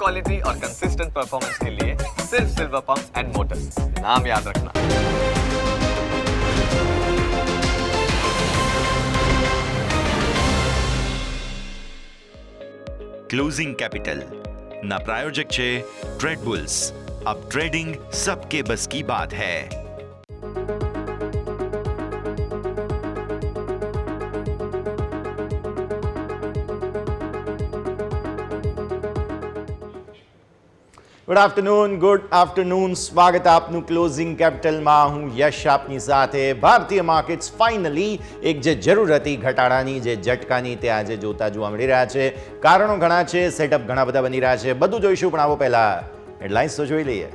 Quality और consistent performance के लिए सिर्फ सिल्वर पंप्स एंड मोटर्स, नाम याद रखना। ક્લોઝિંગ કેપિટલ ના પ્રાયોજક છે ટ્રેડબુલ્સ. अब ट्रेडिंग सबके बस की बात है. Good afternoon. સ્વાગત આપનું ક્લોઝિંગ કેપિટલમાં. હું યશ આપની સાથે. ભારતીય માર્કેટ્સ ફાઇનલી એક જે જરૂર હતી ઘટાડાની, જે ઝટકાની, તે આજે જોતા જોવા મળી રહ્યા છે. કારણો ઘણા છે, સેટઅપ ઘણા બધા બની રહ્યા છે, બધું જોઈશું. પણ આવો પહેલા હેડલાઇન્સ તો જોઈ લઈએ.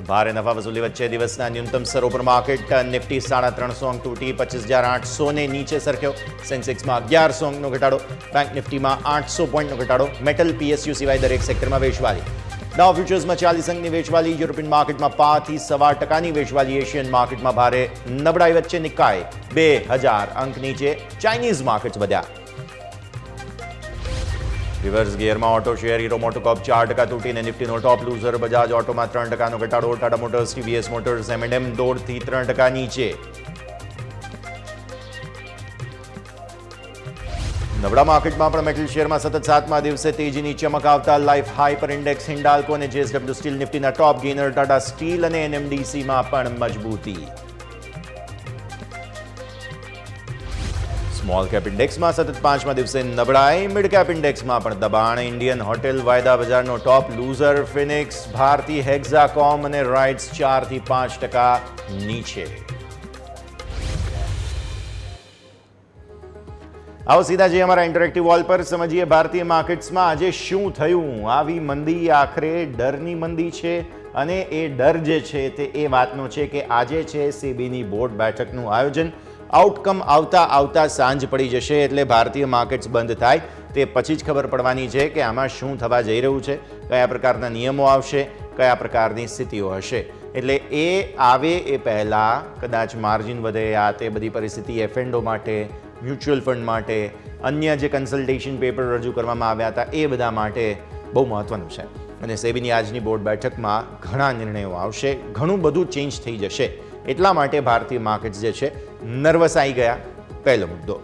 ભારે નફા વસૂલી વચ્ચે દિવસના ન્યૂનતમ સ્તરો પર માર્કેટ. નિફ્ટી 350 અંક તૂટી 25,800 ને નીચે સરખ્યો. સેન્સેક્સમાં 1100 અંકનો ઘટાડો. બેંક નિફ્ટીમાં 800 પોઈન્ટનો ઘટાડો. મેટલ, પીએસયુ સિવાય દરેક સેક્ટરમાં વેચવાલી. ડાઉ ફ્યુચર્સમાં 40 અંકની વેચવાલી. યુરોપિયન માર્કેટમાં 5 થી 2.25% વેચવાલી. એશિયન માર્કેટમાં ભારે નબળાઈ વચ્ચે નિકાય 2000 અંક નીચે. ચાઇનીઝ માર્કેટ્સ વધ્યા. રિવર્સ ગિયરમાં ઓટો શેર. હીરો મોટોકોપ 4% તૂટીને નિફ્ટીનો ટોપ લૂઝર. બજાજ ઓટોમાં 3%નો ઘટાડો. Tata motors, TVS motors, M&M 1.5 થી 3% નીચે. નબળા માર્કેટમાં પણ મેટલ શેરમાં સતત 7મા દિવસે તેજીની ચમક આવતા લાઈફ હાઈ પર ઇન્ડેક્સ. હિન્ડાલ્કો અને JSW સ્ટીલ નિફ્ટીના ટોપ ગેનર. ટાટા સ્ટીલ અને NMDCમાં પણ મજબૂતી. સ્મોલ કેપ ઇન્ડેક્સમાં સતત 5મા દિવસે નબળાઈ. મિડ કેપ ઇન્ડેક્સમાં પણ દબાણ. ઇન્ડિયન હોટેલ વાયદા બજારનો ટોપ લૂઝર. ફિનિક્સ, ભારતી હેક્ઝાકોમ અને રાઇટ્સ 4 થી 5% નીચે. આવો સીધા જઈએ અમારા ઇન્ટરેક્ટિવ વોલ પર. સમજીએ ભારતીય માર્કેટ્સમાં આજે શું થયું. આવી મંદી આખરે ડરની મંદી છે, અને એ ડર જે છે તે એ વાતનો છે કે આજે છે સેબીની બોર્ડ બેઠકનું આયોજન. આઉટકમ આવતા સાંજ પડી જશે, એટલે ભારતીય માર્કેટ્સ બંધ થાય તે પછી જ ખબર પડવાની છે કે આમાં શું થવા જઈ રહ્યું છે, કયા પ્રકારના નિયમો આવશે, કયા પ્રકારની સ્થિતિઓ હશે. એટલે એ આવે એ પહેલાં કદાચ માર્જિન વધે, આ તે બધી પરિસ્થિતિ F&O માટે, મ્યુચ્યુઅલ ફંડ માટે, અન્ય જે કન્સલ્ટેશન પેપર રજૂ કરવામાં આવ્યા હતા એ બધા માટે બહુ મહત્ત્વનું છે. અને સેબીની આજની બોર્ડ બેઠકમાં ઘણા નિર્ણયો આવશે, ઘણું બધું ચેન્જ થઈ જશે. એટલા માટે ભારતીય માર્કેટ્સ જે છે નર્વસ આવી ગયા. પહેલો મુદ્દો.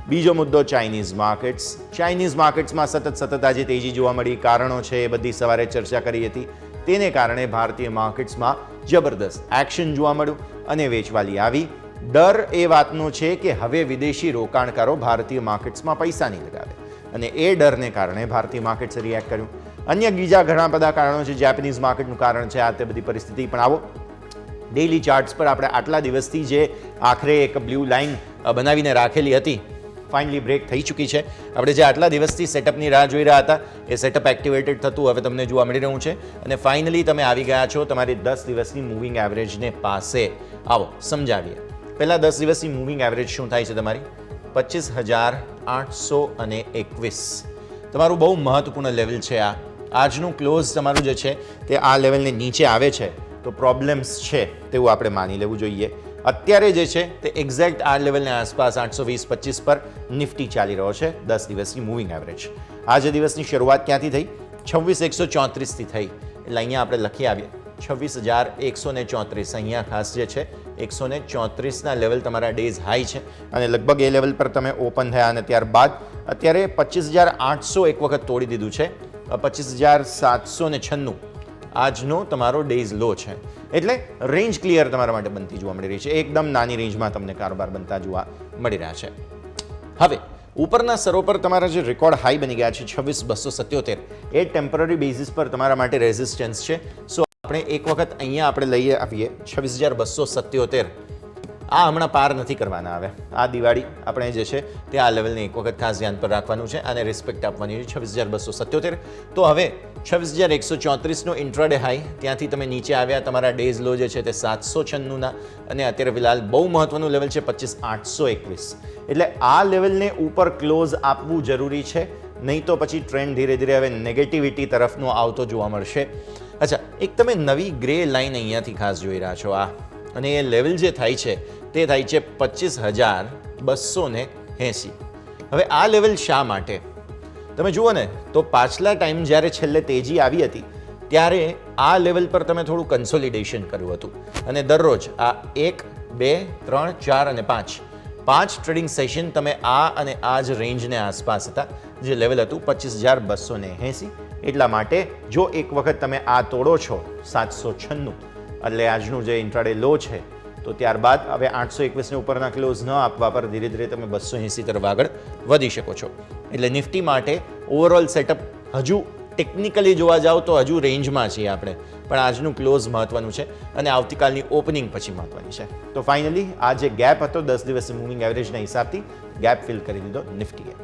બીજો મુદ્દો ચાઇનીઝ માર્કેટ્સ. ચાઇનીઝ માર્કેટ્સમાં સતત આજે તેજી જોવા મળી. કારણો છે એ બધી સવારે ચર્ચા કરી હતી. તેને કારણે ભારતીય માર્કેટ્સમાં જબરદસ્ત એક્શન જોવા મળ્યું અને વેચવાલી આવી. ડર એ વાતનો છે કે હવે વિદેશી રોકાણકારો ભારતીય માર્કેટ્સમાં પૈસા નહીં લગાવે, અને એ ડરને કારણે ભારતીય માર્કેટ્સે રિએક્ટ કર્યું. અન્ય બીજા ઘણા બધા કારણો છે. જેપનીઝ માર્કેટનું કારણ છે આ તે બધી પરિસ્થિતિ. પણ આવો ડેઇલી ચાર્ટ્સ પર આપણે આટલા દિવસથી જે આખરે એક બ્લુ લાઇન બનાવીને રાખેલી હતી, ફાઇનલી બ્રેક થઈ ચૂકી છે. આપણે જે આટલા દિવસથી સેટઅપની રાહ જોઈ રહ્યા હતા એ સેટઅપ એક્ટિવેટેડ થતું હવે તમને જોવા મળી રહ્યું છે. અને ફાઇનલી તમે આવી ગયા છો તમારી 10 દિવસની મૂવિંગ એવરેજને પાસે. આવો સમજાવીએ. પહેલાં 10 દિવસની મૂવિંગ એવરેજ શું થાય છે તમારી? 25,821. તમારું બહુ મહત્વપૂર્ણ લેવલ છે આ. આજનું ક્લોઝ તમારું જે છે તે આ લેવલને નીચે આવે છે તો પ્રોબ્લેમ્સ છે તેવું આપણે માની લેવું જોઈએ. અત્યારે જે છે તે એક્ઝેક્ટ આ લેવલની આસપાસ 820-25 પર નિફ્ટી ચાલી રહ્યો છે. 10 દિવસની મૂવિંગ એવરેજ. આજે દિવસની શરૂઆત ક્યાંથી થઈ? 26,134થી થઈ. એટલે અહીંયા આપણે લખી આવીએ 26,134. અહીંયા ખાસ જે છે 134ના લેવલ તમારા ડેઝ હાઈ છે, અને લગભગ એ લેવલ પર તમે ઓપન થયા. અને ત્યારબાદ અત્યારે 25,800 એક વખત તોડી દીધું છે. 25,796 આજનો તમારો ડેઝ લો છે. એટલે રેન્જ ક્લિયર તમારા માટે બનતી જોવા મળી રહી છે. એકદમ નાની રેન્જમાં તમને કારોબાર બનતા જોવા મળી રહ્યા છે. હવે ઉપરના સ્તરો પર તમારા જે રેકોર્ડ હાઈ બની ગયા છે 26,277, એ ટેમ્પરરી બેઝિસ પર તમારા માટે રેઝિસ્ટન્સ છે. સો આપણે એક વખત અહીંયા આપણે લઈએ આવીએ 26,277. આ હમણાં પાર નથી કરવાના. આવે આ દિવાળી આપણે જે છે તે આ લેવલને એક વખત ખાસ ધ્યાન પર રાખવાનું છે અને રિસ્પેક્ટ આપવાની છે. 26,277. તો હવે 26,134નો ઇન્ટ્રાડે હાઈ, ત્યાંથી તમે નીચે આવ્યા. તમારા ડેઝ લો જે છે તે 796ના, અને અત્યારે ફિલહાલ બહુ મહત્વનું લેવલ છે 25,821. એટલે આ લેવલને ઉપર ક્લોઝ આપવું જરૂરી છે, નહીં તો પછી ટ્રેન્ડ ધીરે ધીરે હવે નેગેટિવિટી તરફનો આવતો જોવા મળશે. અચ્છા, એક તમે નવી ગ્રે લાઇન અહીંયાથી ખાસ જોઈ રહ્યા છો આ, અને એ લેવલ જે થાય છે તે થાય છે 25,280. હવે આ લેવલ શા માટે? તમે જુઓ ને તો પાછલા ટાઈમ જ્યારે છેલ્લે તેજી આવી હતી ત્યારે આ લેવલ પર તમે થોડું કન્સોલિડેશન કર્યું હતું અને દરરોજ આ 1, 2, 3, 4 અને 5 ટ્રેડિંગ સેશન તમે આ અને આ જ રેન્જને આસપાસ હતા, જે લેવલ હતું 25,280. એટલા માટે જો એક વખત તમે આ તોડો છો 796 એટલે આજનું જે ઇન્ટ્રાડે લો છે, તો ત્યારબાદ હવે 821 ઉપરના ક્લોઝ ન આપવા પર ધીરે ધીરે તમે 280 તરફ આગળ વધી શકો છો. એટલે નિફ્ટી માટે ઓવરઓલ સેટઅપ હજુ ટેકનિકલી જોવા જાઓ તો હજુ રેન્જમાં છીએ આપણે, પણ આજનું ક્લોઝ મહત્વનું છે અને આવતીકાલની ઓપનિંગ પછી મહત્વની છે. તો ફાઇનલી આ જે ગેપ હતો 10 દિવસની મૂવિંગ એવરેજના હિસાબથી ગેપ ફિલ કરી દીધો નિફ્ટીએ.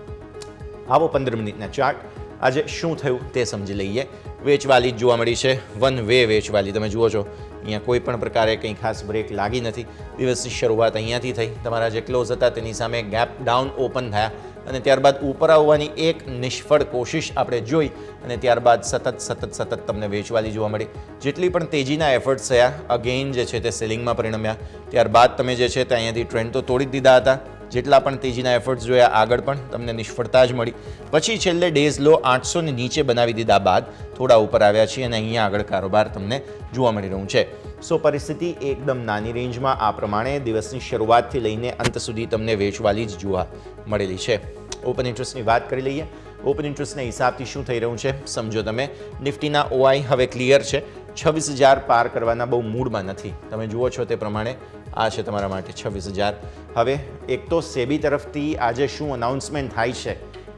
આવો 15 મિનિટના ચાર્ટ. આજે શું થયું તે સમજી લઈએ. વેચવાલી જોવા મળી છે, વન વે વેચવાલી. તમે જુઓ છો અહીંયા કોઈ પણ પ્રકારે કંઈ ખાસ બ્રેક લાગી નથી. દિવસની શરૂઆત અહીંયાથી થઈ, તમારા જે ક્લોઝ હતા તેની સામે ગેપ ડાઉન ઓપન થયા અને ત્યારબાદ ઉપર આવવાની એક નિષ્ફળ કોશિશ આપણે જોઈ અને ત્યારબાદ સતત તમને વેચવાલી જોવા મળી. જેટલી પણ તેજીના એફર્ટ્સ થયા અગેઇન જે છે તે સેલિંગમાં પરિણમ્યા. ત્યારબાદ તમે જે છે તે અહીંયાથી ટ્રેન્ડ તો તોડી દીધા હતા. જેટલા પણ તેજીના એફર્ટ્સ જોયા આગળ પણ તમને નિષ્ફળતા જ મળી. પછી છેલ્લે ડેઝ લો 800 ની નીચે બનાવી દીધા બાદ થોડા ઉપર આવ્યા છીએ અને અહીંયા આગળ કારોબાર તમને જોવા મળી રહ્યું છે. સો પરિસ્થિતિ એકદમ નાની રેન્જમાં આ પ્રમાણે દિવસની શરૂઆતથી લઈને અંત સુધી તમને વેચવાલી જ જોવા મળેલી છે. ઓપન ઇન્ટરેસ્ટની વાત કરી લઈએ. ઓપન ઇન્ટરેસ્ટના હિસાબથી શું થઈ રહ્યું છે સમજો તમે. નિફ્ટીના ઓઆઈ હવે ક્લિયર છે, 26,000 પાર કરવાના બહુ મૂડમાં નથી. તમે જુઓ છો તે પ્રમાણે આ છે તમારા માટે 26,000. હવે એક તો સેબી તરફથી આજે શું અનાઉન્સમેન્ટ થાય છે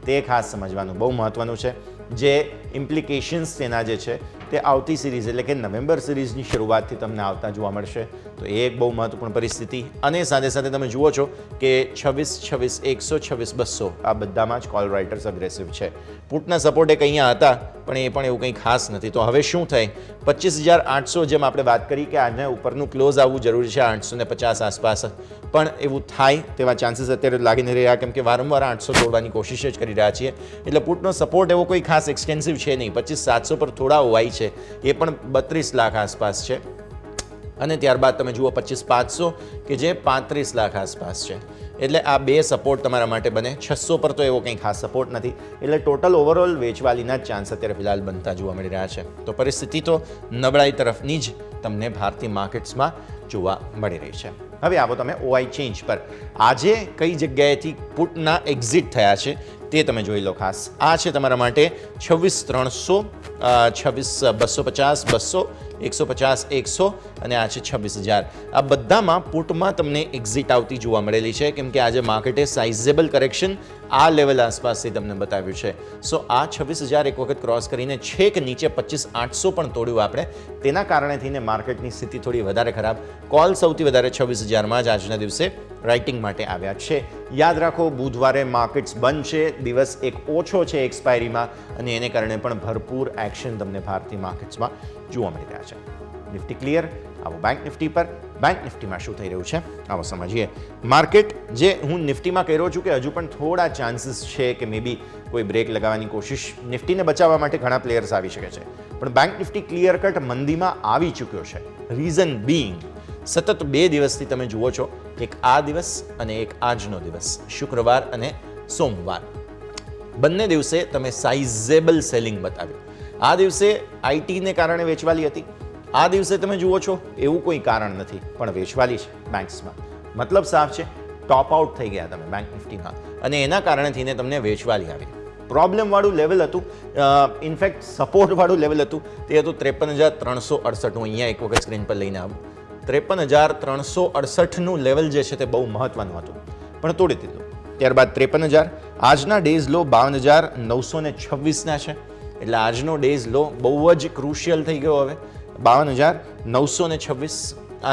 તે ખાસ સમજવાનું બહુ મહત્વનું છે. જે ઇમ્પ્લિકેશન્સ તેના જે છે તે આવતી સિરીઝ એટલે કે નવેમ્બર સિરીઝની શરૂઆતથી તમને આવતા જોવા મળશે. તો એ એક બહુ મહત્વપૂર્ણ પરિસ્થિતિ. અને સાથે સાથે તમે જુઓ છો કે 26, 126, 200 આ બધામાં જ કોલ રાઇટર્સ અગ્રેસિવ છે. પુટના સપોર્ટ એક અહીંયા હતા પણ એ પણ એવું કંઈ ખાસ નથી. તો હવે શું થાય, 25,800 જેમ આપણે વાત કરી કે આને ઉપરનું ક્લોઝ આવવું જરૂરી છે 850 આસપાસ, પણ એવું થાય તેવા ચાન્સીસ અત્યારે લાગી નહીં રહ્યા, કેમ કે વારંવાર 800 તોડવાની કોશિશ જ કરી રહ્યા છીએ. એટલે પુટનો સપોર્ટ એવો કોઈ ખાસ એક્સટેન્સિવ છે નહીં. 25,700 પર થોડા ઓવાઈ છે, એ પણ 32 લાખ આસપાસ છે. અને ત્યારબાદ તમે જુઓ 25,500 કે જે 35 લાખ આસપાસ છે. એટલે આ બે સપોર્ટ તમારા માટે બને. 600 પર તો એવો કંઈ ખાસ સપોર્ટ નથી. એટલે ટોટલ ઓવરઓલ વેચવાલીના જ ચાન્સ અત્યારે ફિલહાલ બનતા જોવા મળી રહ્યા છે. તો પરિસ્થિતિ તો નબળાઈ તરફની જ તમને ભારતીય માર્કેટ્સમાં જોવા મળી રહી છે. હવે આવો તમે ઓઆઈ ચેન્જ પર. આજે કઈ જગ્યાએથી પુટના એક્ઝિટ થયા છે તે તમે જોઈ લો ખાસ. આ છે તમારા માટે 26,300, 26,250, 200, 150, 100 અને આ છે 26,000. આ બધામાં પુટમાં તમને એક્ઝિટ આવતી જોવા મળેલી છે, કેમ કે આજે માર્કેટે સાઇઝેબલ કરેક્શન આ લેવલ આસપાસથી તમને બતાવ્યું છે. સો આ 26,000 એક વખત ક્રોસ કરીને છેક નીચે 25,800 પણ તોડ્યું આપણે. તેના કારણે થઈને માર્કેટની સ્થિતિ થોડી વધારે ખરાબ. કોલ સૌથી વધારે 26,000માં જ આજના દિવસે રાઇટિંગ માટે આવ્યા છે. યાદ રાખો બુધવારે માર્કેટ્સ બંધ છે, દિવસ એક ઓછો છે એક્સપાયરીમાં અને એને કારણે પણ ભરપૂર એક્શન તમને ભારતીય માર્કેટ્સમાં જોવા મળી રહ્યા છે. Nifty clear. આવો બેંક નિફ્ટી પર. બેંક નિફ્ટીમાં શું થઈ રહ્યું છે આવો સમજીએ. માર્કેટ જે હું નિફ્ટીમાં કહી રહ્યો છું કે હજુ પણ થોડા ચાન્સીસ છે કે મે બી કોઈ બ્રેક લગાવવાની કોશિશ નિફ્ટીને બચાવવા માટે ઘણા પ્લેયર્સ આવી શકે છે, પણ બેંક નિફ્ટી ક્લિયર કટ મંદીમાં આવી ચૂક્યો છે. રીઝન બીઇંગ સતત 2 દિવસથી તમે જુઓ છો, એક આ દિવસ અને એક આજનો દિવસ, શુક્રવાર અને સોમવાર, બંને દિવસે તમે સાઇઝેબલ સેલિંગ બતાવ્યું. આ દિવસે આઈટીને કારણે વેચવાલી હતી. આ દિવસે તમે જુઓ છો એવું કોઈ કારણ નથી, પણ વેચવાલી છે બેંક્સમાં. મતલબ સાફ છે, ટોપ આઉટ થઈ ગયા તમે બેંક નિફ્ટીમાં અને એના કારણે થઈને તમને વેચવાલી આવી. પ્રોબ્લેમવાળું લેવલ હતું, ઇનફેક્ટ સપોર્ટવાળું લેવલ હતું, તે હતું 53,368. હું અહીંયા એક વખત સ્ક્રીન પર લઈને આવું. 53,368નું લેવલ જે છે તે બહુ મહત્વનું હતું, પણ તોડી દીધું. ત્યારબાદ 53,000. આજના ડેઝ લો 52,926ના છે. એટલે આજનો ડેઝ લો બહુ જ ક્રુશિયલ થઈ ગયો. હવે 52,926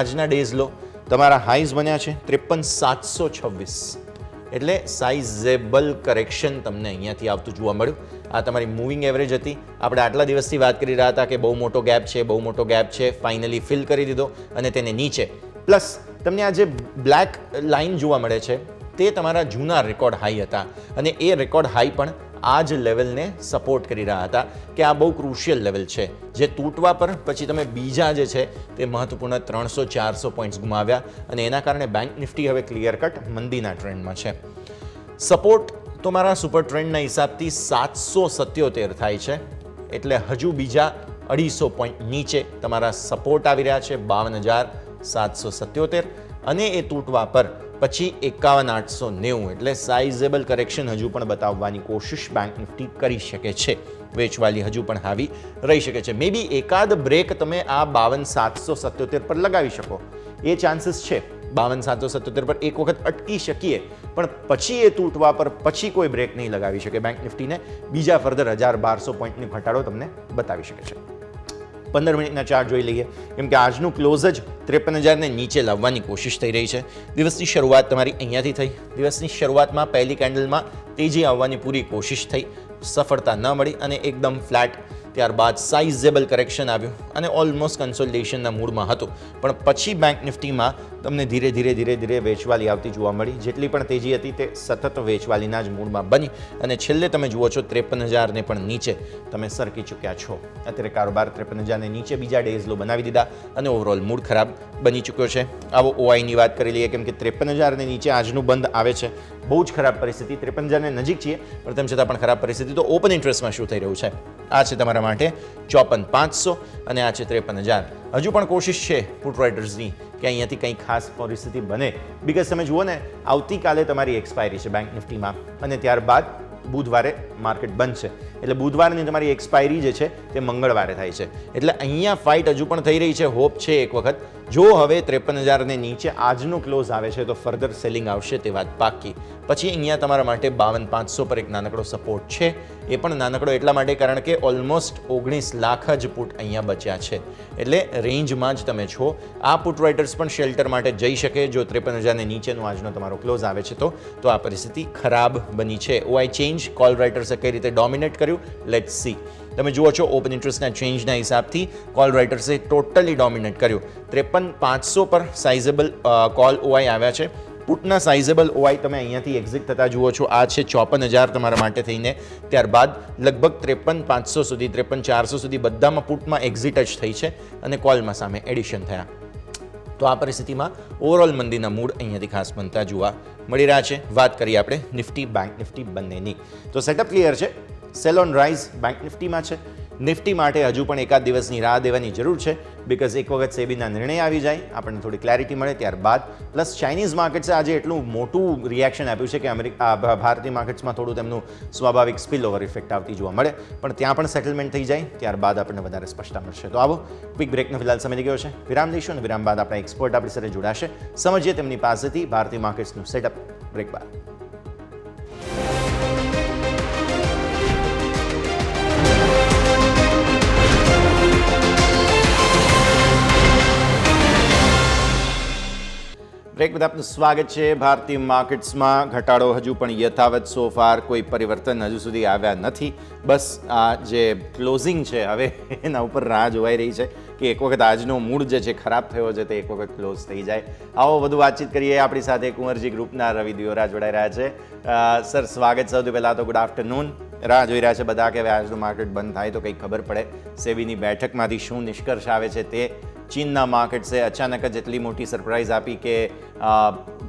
આજના ડેઝ લો. તમારા હાઈઝ બન્યા છે 53,726. એટલે સાઇઝેબલ કરેક્શન તમને અહીંયાથી આવતું જોવા મળ્યું. આ તમારી મૂવિંગ એવરેજ હતી. આપણે આટલા દિવસથી વાત કરી રહ્યા હતા કે બહુ મોટો ગેપ છે, બહુ મોટો ગેપ છે. ફાઇનલી ફિલ કરી દીધો અને તેને નીચે પ્લસ તમને આ જે બ્લેક લાઇન જોવા મળે છે તે તમારા જૂના રેકોર્ડ હાઈ હતા અને એ રેકોર્ડ હાઈ પણ આ જ લેવલને સપોર્ટ કરી રહ્યા હતા કે આ બહુ ક્રુશિયલ લેવલ છે, જે તૂટવા પર પછી તમે બીજા જે છે તે મહત્વપૂર્ણ 300-400 પોઈન્ટ્સ ગુમાવ્યા અને એના કારણે બેંક નિફ્ટી હવે ક્લિયર કટ મંદીના ટ્રેન્ડમાં છે. સપોર્ટ તો મારા સુપર ટ્રેન્ડના હિસાબથી 777 થાય છે, એટલે હજુ બીજા 250 પોઈન્ટ નીચે તમારા સપોર્ટ આવી રહ્યા છે 52,777, અને એ તૂટવા પર પછી 51,890, એટલે સાઇઝેબલ કરેક્શન હજુ પણ બતાવવાની કોશિશ બેંક નિફ્ટી કરી શકે છે. વેચવાલી હજુ પણ હાવી રહી શકે છે. મે બી એકાદ બ્રેક તમે આ 52,777 પર લગાવી શકો, એ ચાન્સીસ છે. 52,777 પર એક વખત અટકી શકીએ, પણ પછી એ તૂટવા પર પછી કોઈ બ્રેક નહીં લગાવી શકે બેંક નિફ્ટીને. બીજા ફર્ધર 1,200 પોઈન્ટની ઘટાડો તમને બતાવી શકે છે. 15 મિનિટના ચાર્ટ જોઈ લઈએ, કેમ કે આજનું ક્લોઝ જ 53,000 ને નીચે લાવવાની કોશિશ થઈ રહી છે. દિવસની શરૂઆત તમારી અહીંયાથી થઈ. દિવસની શરૂઆતમાં પહેલી કેન્ડલમાં તેજી આવવાની પૂરી કોશિશ થઈ, સફળતા ન મળી અને એકદમ ફ્લેટ. ત્યારબાદ સાઇઝેબલ કરેક્શન આવ્યું અને ઓલમોસ્ટ કન્સોલિડેશનના મૂડમાં હતું, પણ પછી બેંક નિફ્ટીમાં તમને ધીરે ધીરે વેચવાલી આવતી જોવા મળી. જેટલી પણ તેજી હતી તે સતત વેચવાલીના જ મૂડમાં બની, અને છેલ્લે તમે જુઓ છો 53,000 ને પણ નીચે તમે સરકી ચૂક્યા છો. અત્યારે કારોબાર 53,000 ને નીચે બીજા ડેઝ લો બનાવી દીધા અને ઓવરઓલ મૂડ ખરાબ બની ચૂક્યો છે. આવો ઓઆઈની વાત કરી લઈએ, કેમ કે 53,000 ને નીચે આજનું બંધ આવે છે. બહુ જ ખરાબ પરિસ્થિતિ. 53,000 ને નજીક છીએ, પણ તેમ છતાં પણ ખરાબ પરિસ્થિતિ. તો ઓપન ઇન્ટરેસ્ટમાં શું થઈ રહ્યું છે? આ છે તમારા માટે 54,500 અને આ છે 53,000. હજુ પણ કોશિશ છે પુટ રાઇટર્સની કે અહીંયાથી કંઈ ખાસ પરિસ્થિતિ બને, બિકોઝ તમે જુઓ ને, આવતીકાલે તમારી એક્સપાયરી છે બેંક નિફ્ટીમાં, અને ત્યારબાદ બુધવારે માર્કેટ બંધ છે. એટલે બુધવારની તમારી એક્સપાયરી જે છે તે મંગળવારે થાય છે. એટલે અહીંયા ફાઇટ હજુ પણ થઈ રહી છે. હોપ છે એક વખત જો હવે 53,000 ને નીચે આજનો ક્લોઝ આવે છે તો ફર્ધર સેલિંગ આવશે, તે વાત પાક્કી. પછી અહીંયા તમારા માટે 52,500 પર એક નાનકડો સપોર્ટ છે. એ પણ નાનકડો એટલા માટે કારણ કે ઓલમોસ્ટ 19 લાખ જ પુટ અહીંયા બચ્યા છે, એટલે રેન્જમાં જ તમે છો. આ પુટ રાઇટર્સ પણ શેલ્ટર માટે જઈ શકે જો 53,000 ને નીચેનો આજનો તમારો ક્લોઝ આવે છે તો આ પરિસ્થિતિ ખરાબ બની છે. ઓઆઈ ચેન્જ કોલ રાઇટર્સે કઈ રીતે ડોમિનેટ કર્યું, લેટ્સ સી. તમે જુઓ છો ઓપન ઇન્ટરેસ્ટના ચેન્જના હિસાબથી કોલ રાઇટર્સે ટોટલી ડોમિનેટ કર્યું. 53,500 પર સાઇઝેબલ કોલ ઓઆઈ આવ્યા છે. પુટના સાઇઝેબલ ઓઆઈ તમે અહીંયાથી એક્ઝિટ થતા જુઓ છો. આ છે 54,000 તમારા માટે થઈને. ત્યારબાદ લગભગ 53,500 સુધી 53,400 સુધી બધામાં પુટમાં એક્ઝિટ જ થઈ છે અને કોલમાં સામે એડિશન થયા. તો આ પરિસ્થિતિમાં ઓવરઓલ મંદીના મૂડ અહીંયાથી ખાસ બનતા જોવા મળી રહ્યા છે. વાત કરીએ આપણે નિફ્ટી બેંક નિફ્ટી બંનેની, તો સેટઅપ ક્લિયર છે. સેલ ઓન રાઇઝ બેંક નિફ્ટીમાં છે. નિફ્ટી માટે હજુ પણ એકાદ દિવસની રાહ દેવાની જરૂર છે, બિકોઝ એક વખત સેબીના નિર્ણય આવી જાય, આપણને થોડી ક્લેરિટી મળે ત્યારબાદ. પ્લસ ચાઇનીઝ માર્કેટ્સે આજે એટલું મોટું રિએક્શન આપ્યું છે કે ભારતીય માર્કેટ્સમાં થોડું તેમનું સ્વાભાવિક સ્પિલ ઓવર ઇફેક્ટ આવતી જોવા મળે, પણ ત્યાં પણ સેટલમેન્ટ થઈ જાય ત્યારબાદ આપણને વધારે સ્પષ્ટતા મળશે. તો આવો ક્વિક બ્રેકનો ફિલહાલ સમય ગયો છે, વિરામ દઈશું અને વિરામ બાદ આપણા એક્સપર્ટ આપણી સાથે જોડાશે. સમજીએ તેમની પાસેથી ભારતીય માર્કેટ્સનું સેટઅપ. બ્રેક બાદ બ્રેક બાદ આપનું સ્વાગત છે. ભારતીય માર્કેટ્સમાં ઘટાડો હજુ પણ યથાવત. સો ફાર કોઈ પરિવર્તન હજુ સુધી આવ્યા નથી. બસ આ જે ક્લોઝિંગ છે હવે એના ઉપર રાહ જોવાઈ રહી છે કે એક વખત આજનો મૂડ જે છે ખરાબ થયો છે તે એક વખત ક્લોઝ થઈ જાય. આવો વધુ વાતચીત કરીએ. આપણી સાથે કુંવરજી ગ્રુપના રવિ દિયોરા જોડાઈ રહ્યા છે. સર સ્વાગત. સૌથી પહેલાં તો ગુડ આફ્ટરનૂન. રાહ જોઈ રહ્યા છે બધા કે હવે આજનું માર્કેટ બંધ થાય તો કંઈક ખબર પડે. સેબીની બેઠકમાંથી શું નિષ્કર્ષ આવે છે તે. ચીનના માર્કેટ્સે અચાનક જ એટલી મોટી સરપ્રાઇઝ આપી કે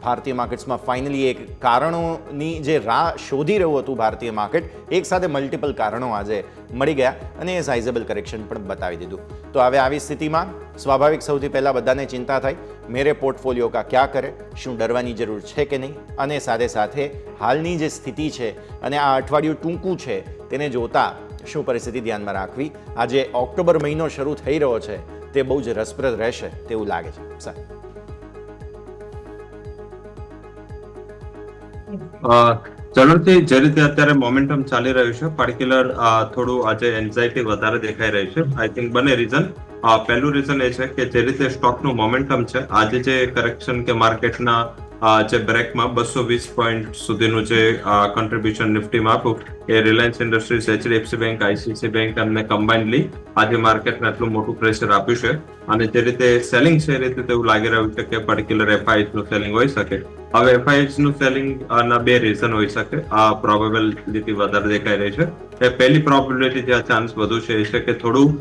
ભારતીય માર્કેટ્સમાં ફાઇનલી એક કારણોની જે રાહ શોધી રહ્યું હતું ભારતીય માર્કેટ, એક સાથે મલ્ટિપલ કારણો આજે મળી ગયા અને એ સાઇઝેબલ કરેક્શન પણ બતાવી દીધું. તો હવે આવી સ્થિતિમાં સ્વાભાવિક સૌથી પહેલાં બધાને ચિંતા થાય મેરે પોર્ટફોલિયો કા ક્યાં કરે, શું ડરવાની જરૂર છે કે નહીં, અને સાથે સાથે હાલની જે સ્થિતિ છે અને આ અઠવાડિયું ટૂંકું છે તેને જોતા શું પરિસ્થિતિ ધ્યાનમાં રાખવી. આજે ઓક્ટોબર મહિનો શરૂ થઈ રહ્યો છે તે બહુ જ રસપ્રદ રહેશે તેવું લાગે છે. સર ચલોથી જે રીતે અત્યારે મોમેન્ટમ ચાલી રહ્યું છે, પર્ટિક્યુલર થોડું આજે એન્ઝાઇટી વધારે દેખાઈ રહ્યું છે. આઈ થિંક બંને રીઝન. પહેલું રીઝન એ છે કે જે રીતે સ્ટોકનું મોમેન્ટમ છે, આજે જે કરેક્શન કે માર્કેટના જે બ્રેકમાં 220 પોઈન્ટ સુધીનું જે કન્ટ્રીબ્યુશન નિફ્ટીમાં આપ્યું એ Reliance Industries, HDFC Bank, ICICI Bank અને કમ્બાઇન્ડલી આજે માર્કેટને આટલું મોટું પ્રેશર આપ્યું છે. અને જે રીતે સેલિંગ છે એ રીતે તેવું લાગી રહ્યું છે કે પર્ટિક્યુલર એફઆઈએસનું સેલિંગ હોઈ શકે. હવે એફઆઈએસનું સેલિંગ ના બે રીઝન હોઈ શકે. આ પ્રોબેબિલિટી વધારે દેખાઈ રહી છે. એ પહેલી પ્રોબેબિલિટી જે ચાન્સ વધુ છે એ છે કે થોડું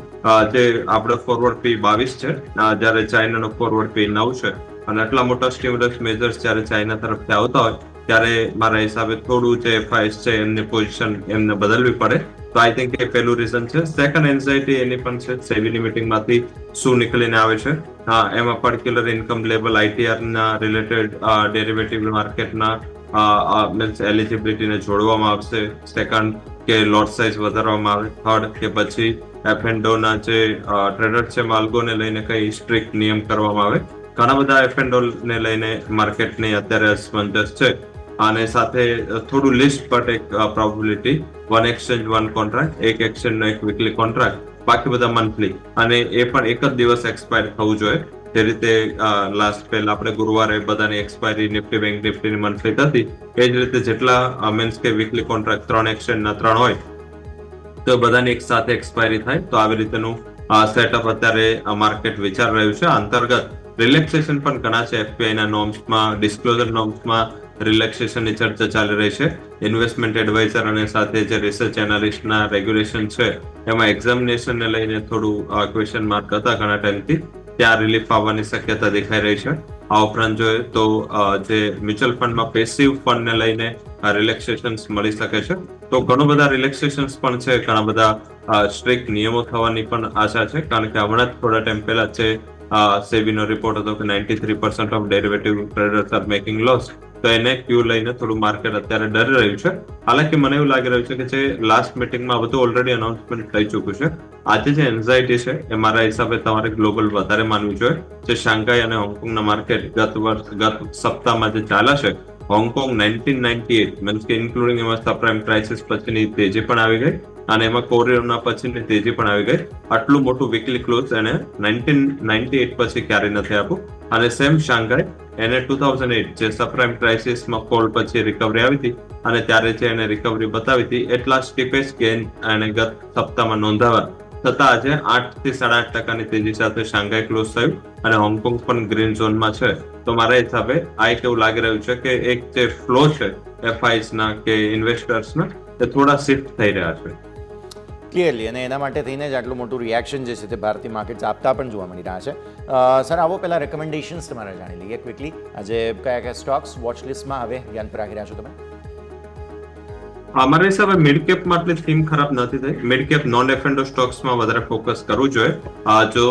જે આપણે ફોરવર્ડ પી 22 છે, જ્યારે ચાઇનાનો ફોરવર્ડ પી 9 છે, અને આટલા મોટા સ્ટિમ્યુલસ મેજર્સ જ્યારે ચાઇના તરફથી આવતા હોય ત્યારે મારા હિસાબે થોડું જે FIs છે એમની પોઝિશન એમને બદલવી પડે. તો આઈ થિંક એ પહેલું રીઝન છે. સેકન્ડ એન્ઝાઇટી એની પણ છે, સેબીની મિટિંગમાંથી શું નીકળીને આવે છે. એમાં પર્ટિક્યુલર ઇન્કમ લેવલ ITR ના રિલેટેડ ડેરિવેટિવ માર્કેટના મીન્સ એલિજિબિલિટીને જોડવામાં આવશે. સેકન્ડ કે લોટ સાઇઝ વધારવામાં આવે. થર્ડ કે પછી F&O ના જે ટ્રેડર છે માલ્ગોને લઈને કઈ સ્ટ્રિક્ટ નિયમ કરવામાં આવે. ઘણા બધા F&O ને લઈને માર્કેટની અત્યારે અસમંજસ છે. અને સાથે થોડું લિસ્ટ પર એક probability, one exchange one contract, એક એક્સચેન્જનો એક વીકલી કોન્ટ્રાક્ટ, બાકી બધા મંથલી, અને એ પણ એક જ દિવસ એક્સપાયર થવું જોઈએ. જે રીતે લાસ્ટ પહેલા આપણે ગુરુવારે બધાની એક્સપાયરી નિફ્ટી બેંક નિફ્ટીની મંથલી હતી, એ જ રીતે જેટલા મીન્સ કે વીકલી કોન્ટ્રાક્ટ 3 એક્સચેન્જના 3 હોય તો બધાની એક સાથે એક્સપાયરી થાય. તો આવી રીતેનું સેટઅપ અત્યારે માર્કેટ વિચાર રહ્યું છે. અંતર્ગત રિલેક્સેશન પણ ઘણા છે. FPI ના નોર્મ્સમાં, ડિસ્ક્લોઝર નોર્મ્સમાં રિલેક્સેશનની ચર્ચા ચાલી રહી છે. ઇન્વેસ્ટમેન્ટ એડવાઇઝર અને સાથે જે રિસર્ચ એનાલિસ્ટના રેગ્યુલેશન છે એમાં એક્ઝામિનેશનને લઈને થોડું ક્વેશ્ચન માર્ક હતા ઘણા ટાઈમથી. ત્યાં રિલીફ આવવાની શક્યતા દેખાઈ રહી છે. આ ઉપરાંત જોઈએ તો જે મ્યુચ્યુઅલ ફંડમાં પેસિવ ફંડને લઈને રિલેક્સેશન્સ મળી શકે છે. તો ઘણું બધા રિલેક્સેશન્સ પણ છે. ઘણા બધા સ્ટ્રિક્ટ નિયમો થવાની પણ આશા છે. કારણ કે હમણાં જ થોડા ટાઈમ પહેલા છે સેબીનો રિપોર્ટ હતો કે 93% of derivative traders R making loss. તો એને ક્યુ લઈને થોડું માર્કેટ અત્યારે ડરી રહ્યું છે. હાલાકી મને એવું લાગી રહ્યું છે કે જે લાસ્ટ મિટિંગમાં બધું ઓલરેડી અનાઉન્સમેન્ટ થઈ ચૂક્યું છે. આજે જે એન્ઝાઇટી છે એ મારા હિસાબે તમારે ગ્લોબલ વધારે માનવું જોઈએ. જે શાંઘાઈ અને હોંગકોંગના માર્કેટ ગત સપ્તાહમાં જે ચાલ્યા છે, હોંગકોંગ 1998 મીન્સ કે ઇન્ક્લુડિંગ એમાં સબપ્રાઇમ ક્રાઇસિસ પછીની તેજી પણ આવી ગઈ અને એમાં કોરોના પછીની તેજી પણ આવી ગઈ. આટલું મોટું વીકલી ક્લોઝ એને 1998 પછી ક્યારે નથી આપ્યું. અને સેમ શાંઘાઈ એને 2008 જે સબપ્રાઇમ ક્રાઇસિસમાં ફોલ પછી રિકવરી આવી હતી અને ત્યારે જે એને રિકવરી બતાવી હતી એટલા સ્ટીપેસ્ટ ગેઇન એને ગત સપ્તાહમાં નોંધાવા છતાં આજે 8 થી 8.5% તેજી સાથે શાંઘાઈ ક્લોઝ થયું અને હોંગકોંગ પણ ગ્રીન ઝોનમાં છે. તો મારા હિસાબે આ એક એવું લાગી રહ્યું છે કે એક જે ફ્લો છે FIs ના કે ઇન્વેસ્ટર્સના એ થોડા શિફ્ટ થઈ રહ્યા છે ક્લિયરલી, અને એના માટે થઈને જ આટલું મોટું રિએક્શન જે છે તે ભારતીય માર્કેટ્સ આપતા પણ જોવા મળી રહ્યા છે. સર, આવો પહેલાં રેકમેન્ડેશન્સ તમારે જાણી લઈએ ક્વિકલી. આજે કયા કયા સ્ટોક્સ વોચ લિસ્ટમાં હવે ધ્યાન પર રાખી રહ્યા છો તમે? અમારા હિસાબે મિડ કેપમાં આટલી થીમ ખરાબ નથી થઈ. મિડ કેપ નોન F&O સ્ટોક્સમાં વધારે ફોકસ કરવું જોઈએ. જો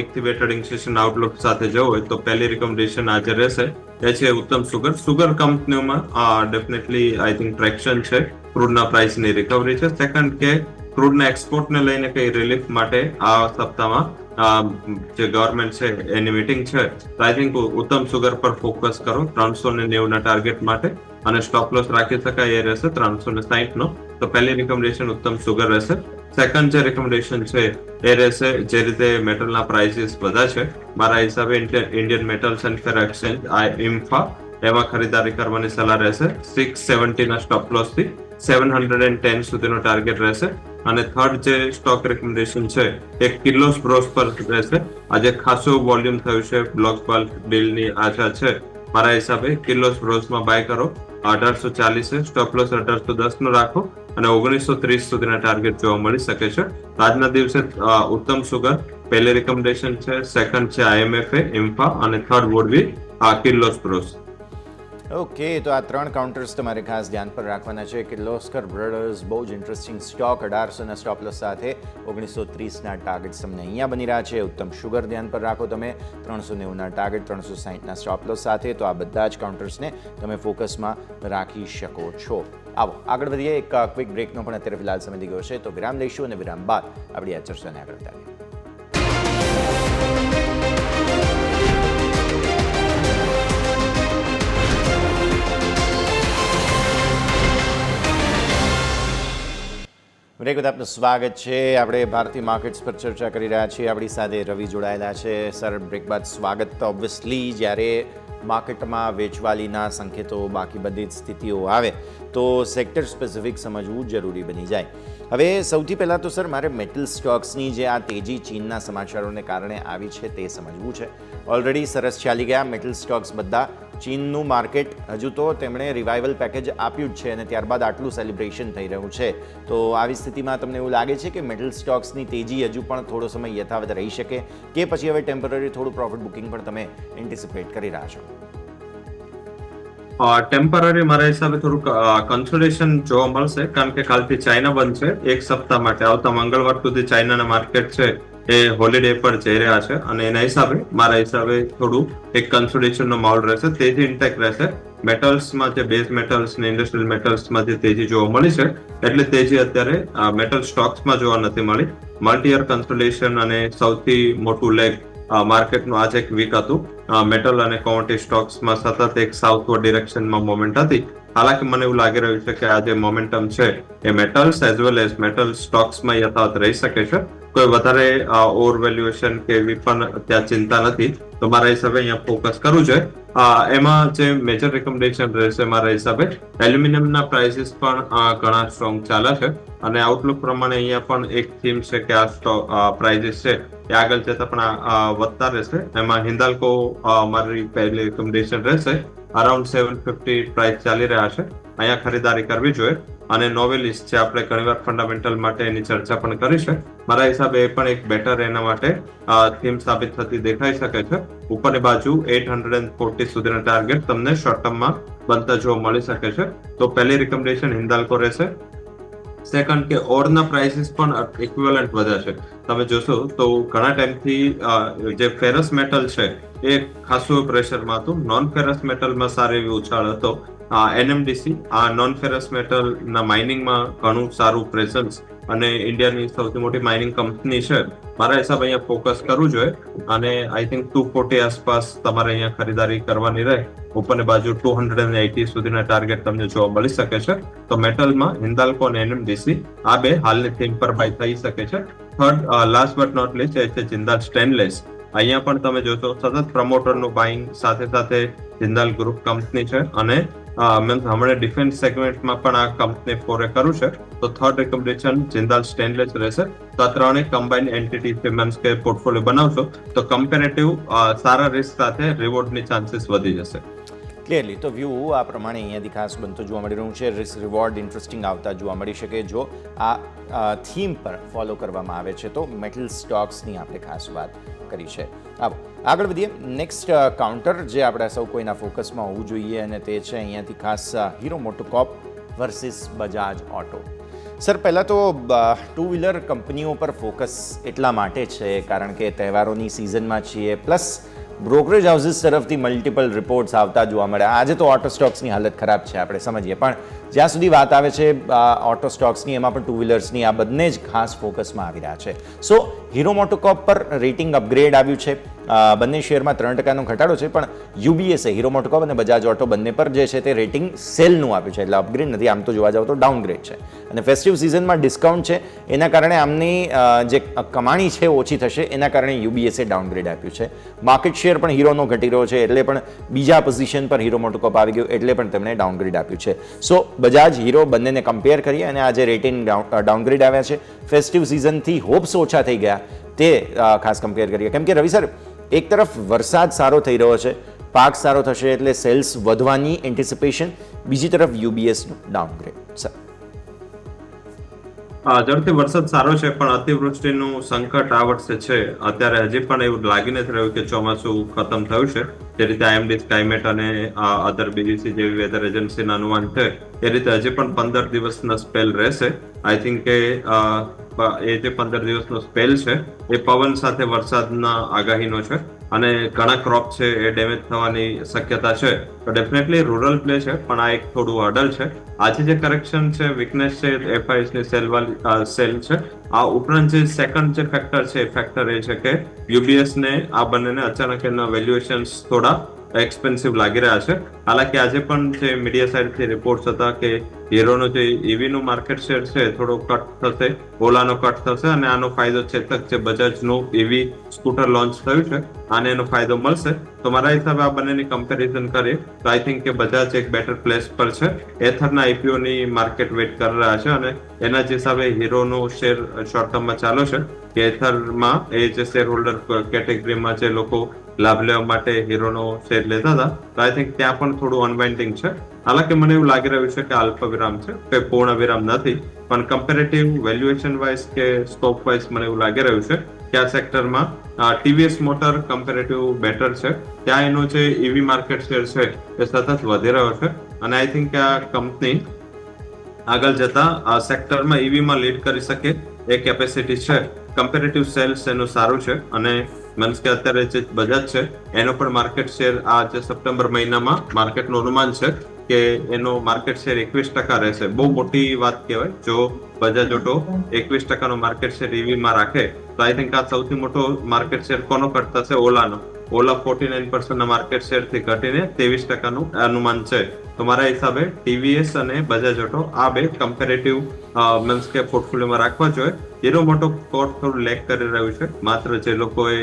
1 થી 2 ટ્રેડિંગ સેશન આઉટલુક સાથે જવું હોય તો પહેલી રિકમેન્ડેશન આજે રહેશે એ છે ઉત્તમ સુગર. સુગર કંપનીઓમાં ડેફિનેટલી આઈ થિંક ટ્રેક્શન છે. ક્રૂડના પ્રાઇસની રિકવરી છે. સેકન્ડ કે ક્રૂડના એક્સપોર્ટને લઈને કઈ રિલીફ માટે આ સપ્તાહમાં જે ગવર્મેન્ટ છે એની મીટિંગ છે. તો આઈ થિંક ઉત્તમ સુગર પર ફોકસ કરો 390 ના ટાર્ગેટ માટે, અને સ્ટોપ લોસ રાખી શકાય એ રહેશે 360 નો. તો પહેલી રિકમેન્ડેશન ઉત્તમ સુગર રહેશે. સેકન્ડ જે રિકમેન્ડેશન છે એ રહેશે જે રીતે મેટલના પ્રાઇસીસ વધ્યા છે મારા હિસાબે Indian metals and fair exchange IMFA એમાં ખરીદારી કરવાની સલાહ રહેશે. 670 ના સ્ટોપ લોસ થી 710 સુધીનો ટાર્ગેટ રહેશે. અને થર્ડ જે સ્ટોક રિકમેન્ડેશન છે એ કિર્લોસ્કર બ્રોસ પર રહેશે. આજે ખાસો વોલ્યુમ થયું છે, બ્લોક બલ્ક ડીલની આશા છે. મારા હિસાબે કિર્લોસ્કર બ્રોસમાં બાય કરો. 1840 સ્ટોપ લોસ 1810 નો રાખો અને 1930 સુધીના ટાર્ગેટ જોવા મળી શકે છે. આજના દિવસે ઉત્તમ સુગર પહેલી રિકમેન્ડેશન છે. સેકન્ડ છે IMFA, IMFA અને third would be Kirloskar Bros. Okay, તો આ 3 કાઉન્ટર્સ તમારે ખાસ ધ્યાન પર રાખવાના છે. કિર્લોસ્કર બ્રધર્સ બહુ જ ઇન્ટરેસ્ટિંગ સ્ટોક, 1800ના સ્ટોપ લોસ સાથે 1930ના ટાર્ગેટ્સ તમને અહીંયા બની રહ્યા છે. ઉત્તમ શુગર ધ્યાન પર રાખો તમે, 390ના ટાર્ગેટ, 360ના સ્ટોપ લોસ સાથે. તો આ બધા જ કાઉન્ટર્સને તમે ફોકસમાં રાખી શકો છો. આવો આગળ વધીએ. એક ક્વિક બ્રેકનો પણ અત્યારે ફિલહાલ સમય થઈ ગયો છે, તો વિરામ લઈશું અને વિરામ બાદ આપણી આ ચર્ચાને આગળ વધારીએ. બ્રેક બાદ આપનું સ્વાગત છે. આપણે ભારતીય માર્કેટ્સ પર ચર્ચા કરી રહ્યા છીએ. આપણી સાથે રવિ જોડાયેલા છે. સર, બ્રેક બાદ સ્વાગત. ઓબ્વિયસલી જ્યારે માર્કેટમાં વેચવાલીના સંકેતો, બાકી બધી જ સ્થિતિઓ આવે તો સેક્ટર સ્પેસિફિક સમજવું જરૂરી બની જાય. હવે સૌથી પહેલાં તો સર મારે મેટલ સ્ટોક્સની જે આ તેજી ચીનના સમાચારોને કારણે આવી છે તે સમજવું છે. ઓલરેડી સરસ ચાલી ગયા મેટલ સ્ટોક્સ બધા. ચીનનું માર્કેટ હજુ તો તેમણે રિવાઇવલ પેકેજ આપ્યું જ છે અને ત્યારબાદ આટલું સેલિબ્રેશન થઈ રહ્યું છે. તો આવી સ્થિતિમાં તમને એવું લાગે છે કે મેટલ સ્ટોક્સની તેજી હજુ પણ થોડો સમય યથાવત રહી શકે કે પછી હવે ટેમ્પરરી થોડું પ્રોફિટ બુકિંગ પણ તમે એન્ટિસિપેટ કરી રહ્યા છો? ટેમ્પરરી મારા હિસાબે થોડુંક કન્સોલિડેશન જોવા મળશે, કારણ કે કાલથી ચાઇના બંધ છે એક સપ્તાહ માટે. આવતા મંગળવાર સુધી ચાઇનાના માર્કેટ છે એ હોલિડે પર જઈ રહ્યા છે, અને એના હિસાબે મારા હિસાબે થોડું એક કન્સોલિડેશન નો માહોલ રહેશે, તેજી ઇન્ટેક રહેશે. મેટલ્સમાં જે બેઝ મેટલ્સ ને ઇન્ડસ્ટ્રીયલ મેટલ્સમાં જે તેજી જોવા મળી છે, એટલે તેજી અત્યારે મેટલ સ્ટોક્સમાં જોવા નથી મળી. મલ્ટી યર કન્સોલિડેશન અને સૌથી મોટું લેગ માર્કેટનું આજ એક વીક હતું. મેટલ અને કોમોડિટી સ્ટોક્સમાં સતત એક સાઉથવર્ડ ડિરેક્શનમાં મોમેન્ટ હતી. હાલાકી મને એવું લાગી રહ્યું છે કે આ જે મોમેન્ટમ છે એ metals as well as metal સ્ટોક્સમાં યથાવત રહી શકે છે. કોઈ વધારે ઓવર વેલ્યુએશન કે એવી પણ ત્યાં ચિંતા નથી. તો મારા હિસાબે અહીંયા ફોકસ કરવું છે. એમાં જે મેજર રિકમેન્ડેશન રહેશે મારા હિસાબે, એલ્યુમિનિયમના પ્રાઇસીસ પણ ઘણા સ્ટ્રોંગ ચાલે છે, અને આઉટલુક પ્રમાણે અહીંયા પણ એક થીમ છે કે આ પ્રાઇસીસ છે એ આગળ જતા પણ વધતા રહેશે. એમાં હિન્દાલ્કો મારી પહેલી રિકમેન્ડેશન રહેશે. અરાઉન્ડ 750 પ્રાઇસ ચાલી રહ્યા છે, અહીંયા ખરીદારી કરવી જોઈએ. અને નોવેલિસ છે, આપણે ઘણીવાર ફંડામેન્ટલ માટે એની ચર્ચા પણ કરી છે. મારા હિસાબે એ પણ એક બેટર એના માટે થીમ સાબિત થતી દેખાઈ શકે છે. ઉપરની બાજુ 840 સુધીના ટાર્ગેટ તમને શોર્ટ ટર્મમાં બનતા જોવા મળી શકે છે. તો પહેલી રિકમેન્ડેશન હિન્દાલ્કો રહેશે. સેકન્ડ કે ઓરના પ્રાઇસીસ પણ ઇક્વિવેલન્ટ વધ્યા છે. તમે જોશો તો ઘણા ટાઈમથી જે ફેરસ મેટલ છે એ ખાસું પ્રેશરમાં હતું. નોન ફેરસ મેટલમાં સારી એવી ઉછાળ હતો. NMDC નોન ફેરસ મેટલ ના માઇનિંગમાં ઘણું સારું પ્રેઝન્સ, અને ઇન્ડિયાની સૌથી મોટી માઇનિંગ કંપની છે. મારા હિસાબે અહીંયા ફોકસ કરવું જોઈએ, અને આઈ થિંક 240 આસપાસ તમારે અહીંયા ખરીદારી કરવાની રહે. ઉપરની બાજુ 280 સુધીના ટાર્ગેટ તમને જોવા મળી શકે છે. તો મેટલમાં હિન્દાલ્કો અને NMDC આ બે હાલની થીમ પર બાય થઈ શકે છે. Third last but not least એ છે જિંદાલ સ્ટેનલેસ. અહીંયા પણ તમે જોશો સતત પ્રમોટરનું બાઇંગ, સાથે સાથે જિંદાલ ગ્રુપ કંપની છે, અને હમણાં ડિફેન્સ સેગમેન્ટમાં પણ આ કંપની ફોરે કર્યું છે. તો થર્ડ રિકમેન્ડેશન જિંદાલ સ્ટેનલેસ રહેશે. તો આ ત્રણેય કમ્બાઇન એન્ટિટી મીન્સ કે પોર્ટફોલિયો બનાવશો તો કમ્પેરેટિવ સારા રિસ્ક સાથે રિવોર્ડની ચાન્સીસ વધી જશે. ક્લિયરલી તો વ્યૂ આ પ્રમાણે અહીંયાથી ખાસ બનતો જોવા મળી રહ્યું છે. રિસ્ક રિવોર્ડ ઇન્ટરેસ્ટિંગ આવતા જોવા મળી શકે જો આ થીમ પર ફોલો કરવામાં આવે છે. તો મેટલ સ્ટોક્સની આપણે ખાસ વાત કરી છે. આગળ વધીએ. નેક્સ્ટ કાઉન્ટર જે આપણા સૌ કોઈના ફોકસમાં હોવું જોઈએ, અને તે છે અહીંયાથી ખાસ hero મોટોકોર્પ versus Bajaj auto. Sir, પહેલાં તો ટુ વ્હીલર કંપનીઓ પર ફોકસ એટલા માટે છે કારણ કે તહેવારોની સિઝનમાં છીએ, પ્લસ બ્રોકરેજ હાઉસીસ તરફથી મલ્ટિપલ રિપોર્ટ્સ આવતા જોવા મળ્યા. આજે તો ઓટો સ્ટોક્સની હાલત ખરાબ છે, આપણે સમજીએ, પણ જ્યાં સુધી વાત આવે છે ઓટો સ્ટોક્સની, એમાં પણ ટુ વ્હીલર્સની, આ બંને જ ખાસ ફોકસમાં આવી રહ્યા છે. સો હીરો મોટોકોર્પ પર રેટિંગ અપગ્રેડ આવ્યું છે. બંને શેરમાં 3%નો ઘટાડો છે, પણ યુબીએસે હીરો મોટોકોર્પ અને બજાજ ઓટો બંને પર જે છે તે રેટિંગ સેલનું આપ્યું છે, એટલે અપગ્રેડ નથી. આમ તો જોવા જાવ તો ડાઉનગ્રેડ છે, અને ફેસ્ટિવ સિઝનમાં ડિસ્કાઉન્ટ છે, એના કારણે આમની જે કમાણી છે ઓછી થશે, એના કારણે યુબીએસે ડાઉનગ્રેડ આપ્યું છે. માર્કેટ શેર પણ હીરોનો ઘટી રહ્યો છે, એટલે પણ બીજા પોઝિશન પર હીરો મોટોકોર્પ આવી ગયું, એટલે પણ તેમણે ડાઉનગ્રેડ આપ્યું છે. સો બજાજ હીરો બંનેને કમ્પેર કરીએ, અને આજે રેટિંગ ડાઉનગ્રેડ આવ્યા છે. ફેસ્ટિવ સિઝનથી હોપ્સ ઓછા થઈ ગયા તે ખાસ કમ્પેર કરીએ, કેમ કે રવિ સર, એક તરફ વરસાદ સારો થઈ રહ્યો છે, પાક સારો થશે એટલે સેલ્સ વધવાની એન્ટિસિપેશન, બીજી તરફ યુબીએસનું ડાઉનગ્રેડ. સર, ઝડપથી વરસાદ સારો છે, પણ અતિવૃષ્ટિનું સંકટ આ વર્ષે છે. અત્યારે હજી પણ એવું લાગી નથી રહ્યું કે ચોમાસું ખતમ થયું છે. જે રીતે IMD સ્કાયમેટ અને અધર BBC જેવી વેધર એજન્સીના અનુમાન છે, એ રીતે હજી પણ 15 દિવસનો સ્પેલ રહેશે. આઈ થિંક કે એ જે 15 દિવસનો સ્પેલ છે એ પવન સાથે વરસાદના આગાહીનો છે, અને ઘણા ક્રોપ છે એ ડેમેજ થવાની શક્યતા છે. તો ડેફિનેટલી રૂરલ પ્લે છે, પણ આ એક થોડું હર્ડલ છે. આજે જે કરેક્શન છે, વીકનેસ છે, FIS ની સેલ છે. આ ઉપરાંત જે સેકન્ડ જે ફેક્ટર છે, એ ફેક્ટર એ છે કે યુબીએસ ને આ બંનેને અચાનક એના વેલ્યુએશન્સ થોડા એક્સપેન્સિવ લાગી રહ્યા છે. હાલાકી આજે પણ જે મીડિયા સાઇડથી રિપોર્ટ્સ હતા કે હીરોનો જે ઈવીનું માર્કેટ શેર છે થોડો કટ થશે, ઓલાનો કટ થશે, અને આનો ફાયદો ચેતક જે બજાજનું ઈવી સ્કૂટર લોન્ચ થયું છે આને એનો ફાયદો મળશે. તો મારા હિસાબે આ બંનેની કમ્પેરિઝન કરીએ તો આઈ થિંક કે બજાજ એક બેટર પ્લેસ પર છે. એથરના IPO ની માર્કેટ વેઇટ કરી રહ્યા છે, અને એના જ હિસાબે હીરોનો શેર શોર્ટ ટર્મમાં ચાલો છે કે એથરમાં એ જે શેર હોલ્ડર કેટેગરીમાં જે લોકો લાભ લેવા માટે હીરોનો શેર લેતા હતા, તો આઈ થિંક ત્યાં પણ થોડું અનવાઇન્ડિંગ છે. હાલાકી મને એવું લાગી રહ્યું છે કે અલ્પ વિરામ છે, કે પૂર્ણ વિરામ નથી, પણ કમ્પેરેટિવ વેલ્યુએશન વાઇઝ કે સ્કોપ વાઇઝ મને એવું લાગી રહ્યું છે કે આ સેક્ટરમાં ટીવીએસ મોટર કમ્પેરેટિવ બેટર છે. ત્યાં એનો જે ઈવી માર્કેટ શેર છે એ સતત વધી રહ્યો છે અને આઈ થિંક આ કંપની આગળ જતા આ સેક્ટરમાં ઈવીમાં લીડ કરી શકે એ કેપેસિટી છે. કમ્પેરેટિવ સેલ્સ એનું સારું છે અને મીન્સ કે અત્યારે જે બજાજ છે એનો પણ માર્કેટ શેર આ જે સપ્ટેમ્બર મહિનામાં માર્કેટનું અનુમાન છે કે એનો માર્કેટ શેર 21% રહેશે. બહુ મોટી વાત કહેવાય જો બજાજ ઓટો 21% માર્કેટ શેર ઈવીમાં રાખે તો આઈ થિંક આ સૌથી મોટો માર્કેટ શેર કોનો કટ થશે? ઓલાનો. ઓલા 49% માર્કેટ શેર થી ઘટીને 23% અનુમાન છે. તો મારા હિસાબે ટીવીએસ અને બજાજ ઓટો આ બે કમ્પેરેટિવ મીન્સ કે પોર્ટફોલિયોમાં રાખવા જોઈએ. હીરો મોટો કોર્ટ થોડું લેક કરી રહ્યું છે. માત્ર જે લોકોએ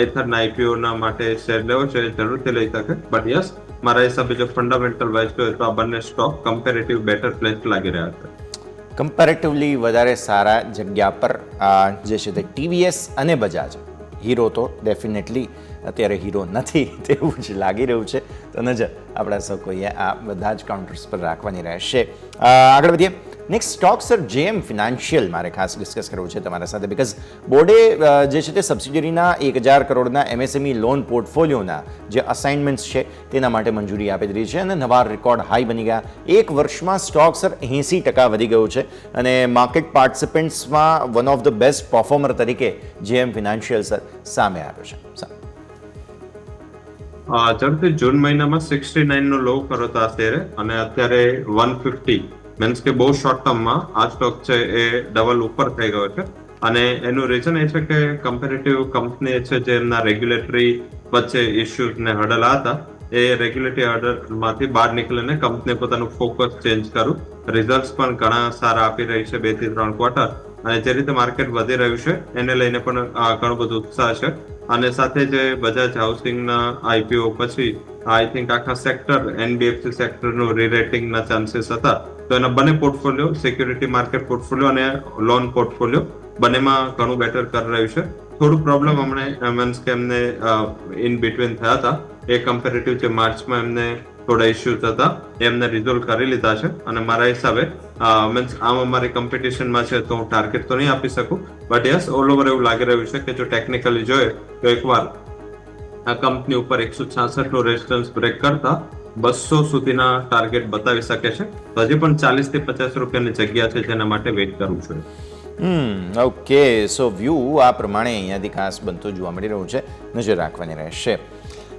એથરના આઈપીઓ ના માટે શેર લેવો છે જરૂરથી લઈ શકે. બટ યસ, મારા હિસાબે જો ફંડામેન્ટલ વાઇઝ જોઈએ તો આ બંને સ્ટોક કમ્પેરેટિવ બેટર પ્લેસ લાગી રહ્યા છે. કમ્પેરેટિવલી વધારે સારા જગ્યા પર જે છે તે ટીવીએસ અને બજાજ. હીરો તો ડેફિનેટલી અત્યારે હીરો નથી તેવું જ લાગી રહ્યું છે. તો નજર આપણા સૌ કોઈએ આ બધા જ કાઉન્ટર્સ પર રાખવાની રહેશે. આગળ વધીએ. Next stock sir JM financial મારે ખાસ ડિસ્કસ કરવું છે તમારા સાથે, બિકોઝ બોર્ડે જે છે તે સબસિડિયરીના 1000 કરોડના એમએસએમઈ લોન પોર્ટફોલિયોના જે અસાઇનમેન્ટ્સ છે તેના માટે મંજૂરી આપી દીધી છે અને નવા રેકોર્ડ હાઈ બની ગયા. એક વર્ષમાં સ્ટોક સર 80% વધી ગયું છે અને માર્કેટ પાર્ટિસિપન્ટ્સમાં one of the best performer તરીકે જેએમ ફિનાન્શિયલ સર સામે આવ્યો છે. ઝડપથી જૂન મહિનામાં 69 નો લો કર્યો હતો આ શેરે અને અત્યારે 150 મીન્સ કે બહુ શોર્ટ ટર્મમાં આ સ્ટોક છે એ ડબલ ઉપર થઈ ગયો છે. અને એનું રીઝન એ છે કે કમ્પેરેટિવ કંપની છે જે એમના રેગ્યુલેટરી વચ્ચે ઇસ્યુઝ ને હર્ડલ હતા એ રેગ્યુલેટરી હર્ડલમાંથી બહાર નીકળીને કંપની પોતાનું ફોકસ ચેન્જ કર્યું. રિઝલ્ટ્સ પણ ઘણા સારા આપી રહી છે 2 થી 3 ક્વાર્ટર અને જે રીતે માર્કેટ વધી રહ્યું છે એને લઈને પણ ઘણો બધો ઉત્સાહ છે. અને સાથે જે બજાજ હાઉસિંગના આઈપીઓ પછી આઈ થિંક આખા સેક્ટર એનબીએફસી સેક્ટરનું રીરેટિંગના ચાન્સીસ હતા. તો એના બંને પોર્ટફોલિયો સિક્યુરિટી માર્કેટ પોર્ટફોલિયો અને લોન પોર્ટફોલિયો બંનેમાં ઘણું બેટર કરી રહ્યું છે. થોડું પ્રોબ્લેમ હમણે મીન્સ કે એમને ઇન બિટવીન થયા હતા. એ કમ્પેરેટિવ જે માર્ચમાં એમને થોડા ઇસ્યુઝ હતા એમને રિઝોલ્વ કરી લીધા છે અને મારા હિસાબે મીન્સ આમ અમારી કોમ્પિટિશનમાં છે તો હું ટાર્ગેટ તો નહીં આપી શકું. બટ યસ, ઓલ ઓવર એવું લાગી રહ્યું છે કે જો ટેકનિકલી જોઈએ તો એકવાર આ કંપની ઉપર 166 નો રેઝિસ્ટન્સ બ્રેક કરતા 200 સુધીના ટાર્ગેટ બતાવી શકે છે. તો હજી પણ 40 થી 50 રૂપિયાની જગ્યા છે જેના માટે વેઇટ કરવું જોઈએ. ઓકે, સો વ્યૂ આ પ્રમાણે અહીંયાથી ખાસ બનતું જોવા મળી રહ્યું છે. નજર રાખવાની રહેશે.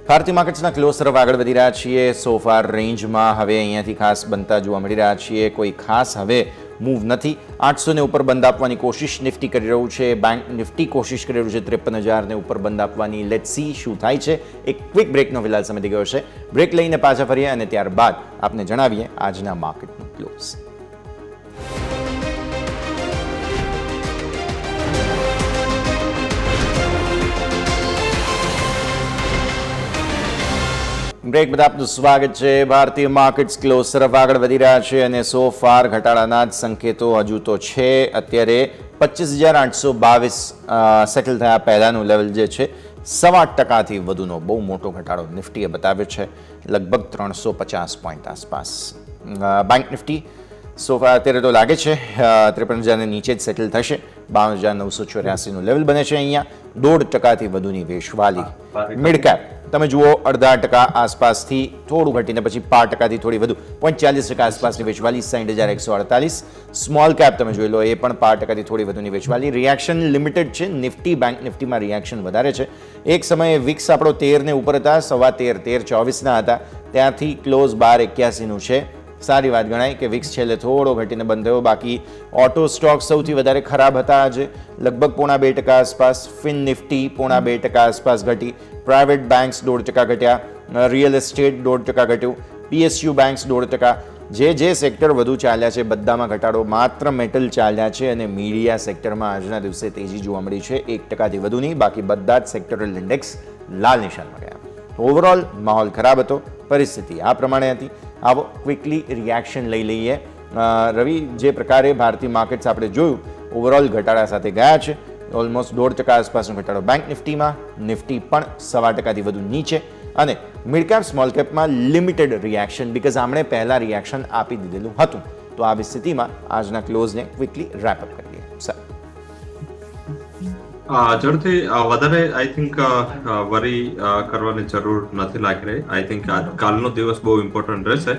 ભારતીય માર્કેટ્સના ક્લોઝ તરફ આગળ વધી રહ્યા છીએ. સોફાર રેન્જમાં હવે અહીંયાથી ખાસ બનતા જોવા મળી રહ્યા છીએ. કોઈ ખાસ હવે મૂવ નથી. 800 ને ઉપર બંધ આપવાની કોશિશ નિફ્ટી કરી રહ્યું છે. બેંક નિફ્ટી કોશિશ કરી રહ્યું છે 53,000 ને ઉપર બંધ આપવાની. લેટ્સ સી શું થાય છે. એક ક્વિક બ્રેકનો ફિલહાલ સમય થઈ ગયો છે. બ્રેક લઈને પાછા ફરીએ અને ત્યારબાદ આપને જણાવીએ આજના માર્કેટનું ક્લોઝ. બ્રેક બાદ આપનું સ્વાગત છે. ભારતીય માર્કેટ્સ ક્લોઝ તરફ આગળ વધી રહ્યા છે અને સો ફાર ઘટાડાના જ સંકેતો હજુ તો છે. અત્યારે 25,822 સેટલ થયા પહેલાંનું લેવલ જે છે 8.25% વધુનો બહુ મોટો ઘટાડો નિફ્ટીએ બતાવ્યો છે, લગભગ 350 પોઈન્ટ આસપાસ. બેંક નિફ્ટી સોફા અત્યારે તો લાગે છે 53,000 નીચે જ સેટલ થશે. 52,984નું લેવલ બને છે. અહીંયા 1.5% વધુની વેચવાલી. મિડ કેપ તમે જુઓ 0.5% આસપાસથી થોડું ઘટીને પછી 5%થી થોડી વધુ 0.40% આસપાસની વેચવાલી 60,148. સ્મોલ કેપ તમે જોઈ લો એ પણ 5%થી થોડી વધુની વેચવાલી. રિએક્શન લિમિટેડ છે. નિફ્ટી બેંક નિફ્ટીમાં રિએક્શન વધારે છે. એક સમયે વિક્સ આપણો 13 ને ઉપર હતા, 13.24 હતા, ત્યાંથી ક્લોઝ 12.81નું છે. સારી વાત ગણાય કે વિક્સ છેલ્લે થોડો ઘટીને બંધ થયો. બાકી ઓટો સ્ટોક સૌથી વધારે ખરાબ હતા આજે, લગભગ 0.5% આસપાસ. ફિન નિફ્ટી 0.5% આસપાસ ઘટી. Private banks 1.5% ઘટ્યા. રિયલ એસ્ટેટ 1.5% ઘટ્યું. PSU banks 1.5%. જે સેક્ટર વધુ ચાલ્યા છે બધામાં ઘટાડો. માત્ર મેટલ ચાલ્યા છે અને મીડિયા સેક્ટરમાં આજના દિવસે તેજી જોવા મળી છે 1%થી વધુની. બાકી બધા જ સેક્ટરલ ઇન્ડેક્સ લાલ નિશાનમાં ગયા. ઓવરઓલ માહોલ ખરાબ હતો. પરિસ્થિતિ આ પ્રમાણે હતી. આવો ક્વિકલી રિએક્શન લઈ લઈએ. રવિ, જે પ્રકારે ભારતીય માર્કેટ્સ આપણે જોયું ઓવરઓલ ઘટાડા સાથે ગયા છે. ઓલમોસ્ટ 1.5% આસપાસનો ઘટાડો બેંક નિફ્ટીમાં. નિફ્ટી પણ 1.25%થી વધુ નીચે. અને મિડ કેપ સ્મોલ કેપમાં લિમિટેડ રિએક્શન, બીકોઝ આમણે પહેલાં રિએક્શન આપી દીધેલું હતું. તો આવી સ્થિતિમાં આજના ક્લોઝને ક્વિકલી રેપઅપ કરી લઈએ. સર ઝડપથી વધારે આઈ થિંક વરી કરવાની જરૂર નથી લાગી રહી. આઈ થિંક કાલનો દિવસ બહુ ઇમ્પોર્ટન્ટ રહેશે.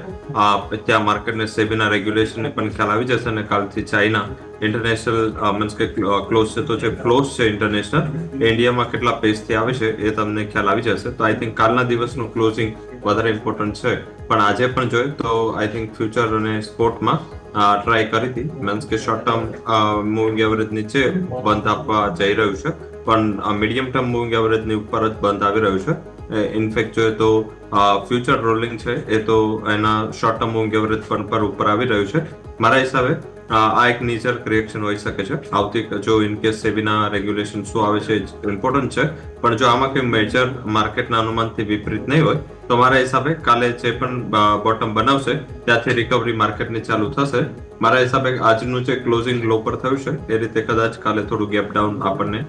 ત્યાં માર્કેટને સેબીના રેગ્યુલેશનની પણ ખ્યાલ આવી જશે અને કાલથી ચાઇના ઇન્ટરનેશનલ મીન્સ કે ક્લોઝ છે, તો જે ક્લોઝ છે ઇન્ટરનેશનલ ઇન્ડિયામાં કેટલા પેસથી આવે છે એ તમને ખ્યાલ આવી જશે. તો આઈ થિંક કાલના દિવસનું ક્લોઝિંગ વધારે ઇમ્પોર્ટન્ટ છે. પણ આજે પણ જોઈએ તો આઈ થિંક ફ્યુચર અને સ્પોર્ટમાં ટ્રાય કરી હતી, મીન્સ કે શોર્ટ ટર્મ મૂવિંગ એવરેજ નીચે બંધ આપવા જઈ રહ્યું છે, પણ મીડિયમ ટર્મ મૂવિંગ એવરેજની ઉપર જ બંધ આવી રહ્યું છે. ઇનફેક્ટ જોઈએ તો ફ્યુચર રોલિંગ છે એ તો એના શોર્ટ ટર્મ મૂવિંગ એવરેજ પર ઉપર આવી રહ્યું છે. મારા હિસાબે આ એક નીચર રિએક્શન હોઈ શકે છે. આવતી જો ઇનકેસ સેબીના રેગ્યુલેશન શું આવે છે ઇમ્પોર્ટન્ટ છે, પણ જો આમાં કોઈ મેજર માર્કેટના અનુમાનથી વિપરીત નહીં હોય તો મારા હિસાબે કાલે જે પણ બોટમ બનાવશે ત્યાંથી રિકવરી માર્કેટની ચાલુ થશે. મારા હિસાબે આજનું જે ક્લોઝિંગ લો પર થયું છે એ રીતે કદાચ કાલે થોડું ગેપ ડાઉન આપણને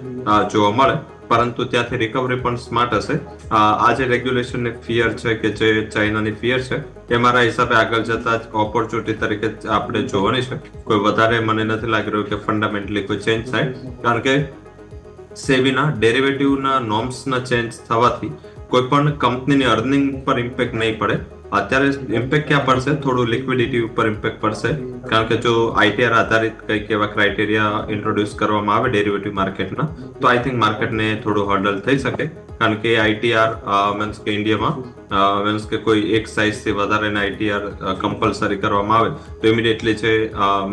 જોવા મળે, પરંતુ ત્યાંથી રિકવરી પણ સ્માર્ટ હશે. આ જે રેગ્યુલેશનની ફિયર છે કે જે ચાઇનાની ફિયર છે એ મારા હિસાબે આગળ જતા જ ઓપોર્ચ્યુનિટી તરીકે આપણે જોવાની છે. કોઈ વધારે મને નથી લાગી રહ્યું કે ફંડામેન્ટલી કોઈ ચેન્જ થાય, કારણ કે સેબીના ડેરિવેટિવના નોર્મ્સના ચેન્જ થવાથી કોઈ પણ કંપનીની અર્નિંગ પર ઇમ્પેક્ટ નહીં પડે. અત્યારે ઇમ્પેક્ટ ક્યાં પડશે? થોડું લિક્વિડિટી ઉપર ઇમ્પેક્ટ પડશે, કારણ કે જો આઈટીઆર આધારિત કંઈક એવા ક્રાઇટેરિયા ઇન્ટ્રોડ્યુસ કરવામાં આવે ડેરિવેટિવ માર્કેટના, તો આઈ થિંક માર્કેટને થોડું હર્ડલ થઈ શકે. કારણ કે આઈટીઆર મીન્સ કે ઇન્ડિયામાં મીન્સ કે કોઈ એક સાઇઝથી વધારેના આઈટીઆર કમ્પલસરી કરવામાં આવે તો ઇમિડિયેટલી છે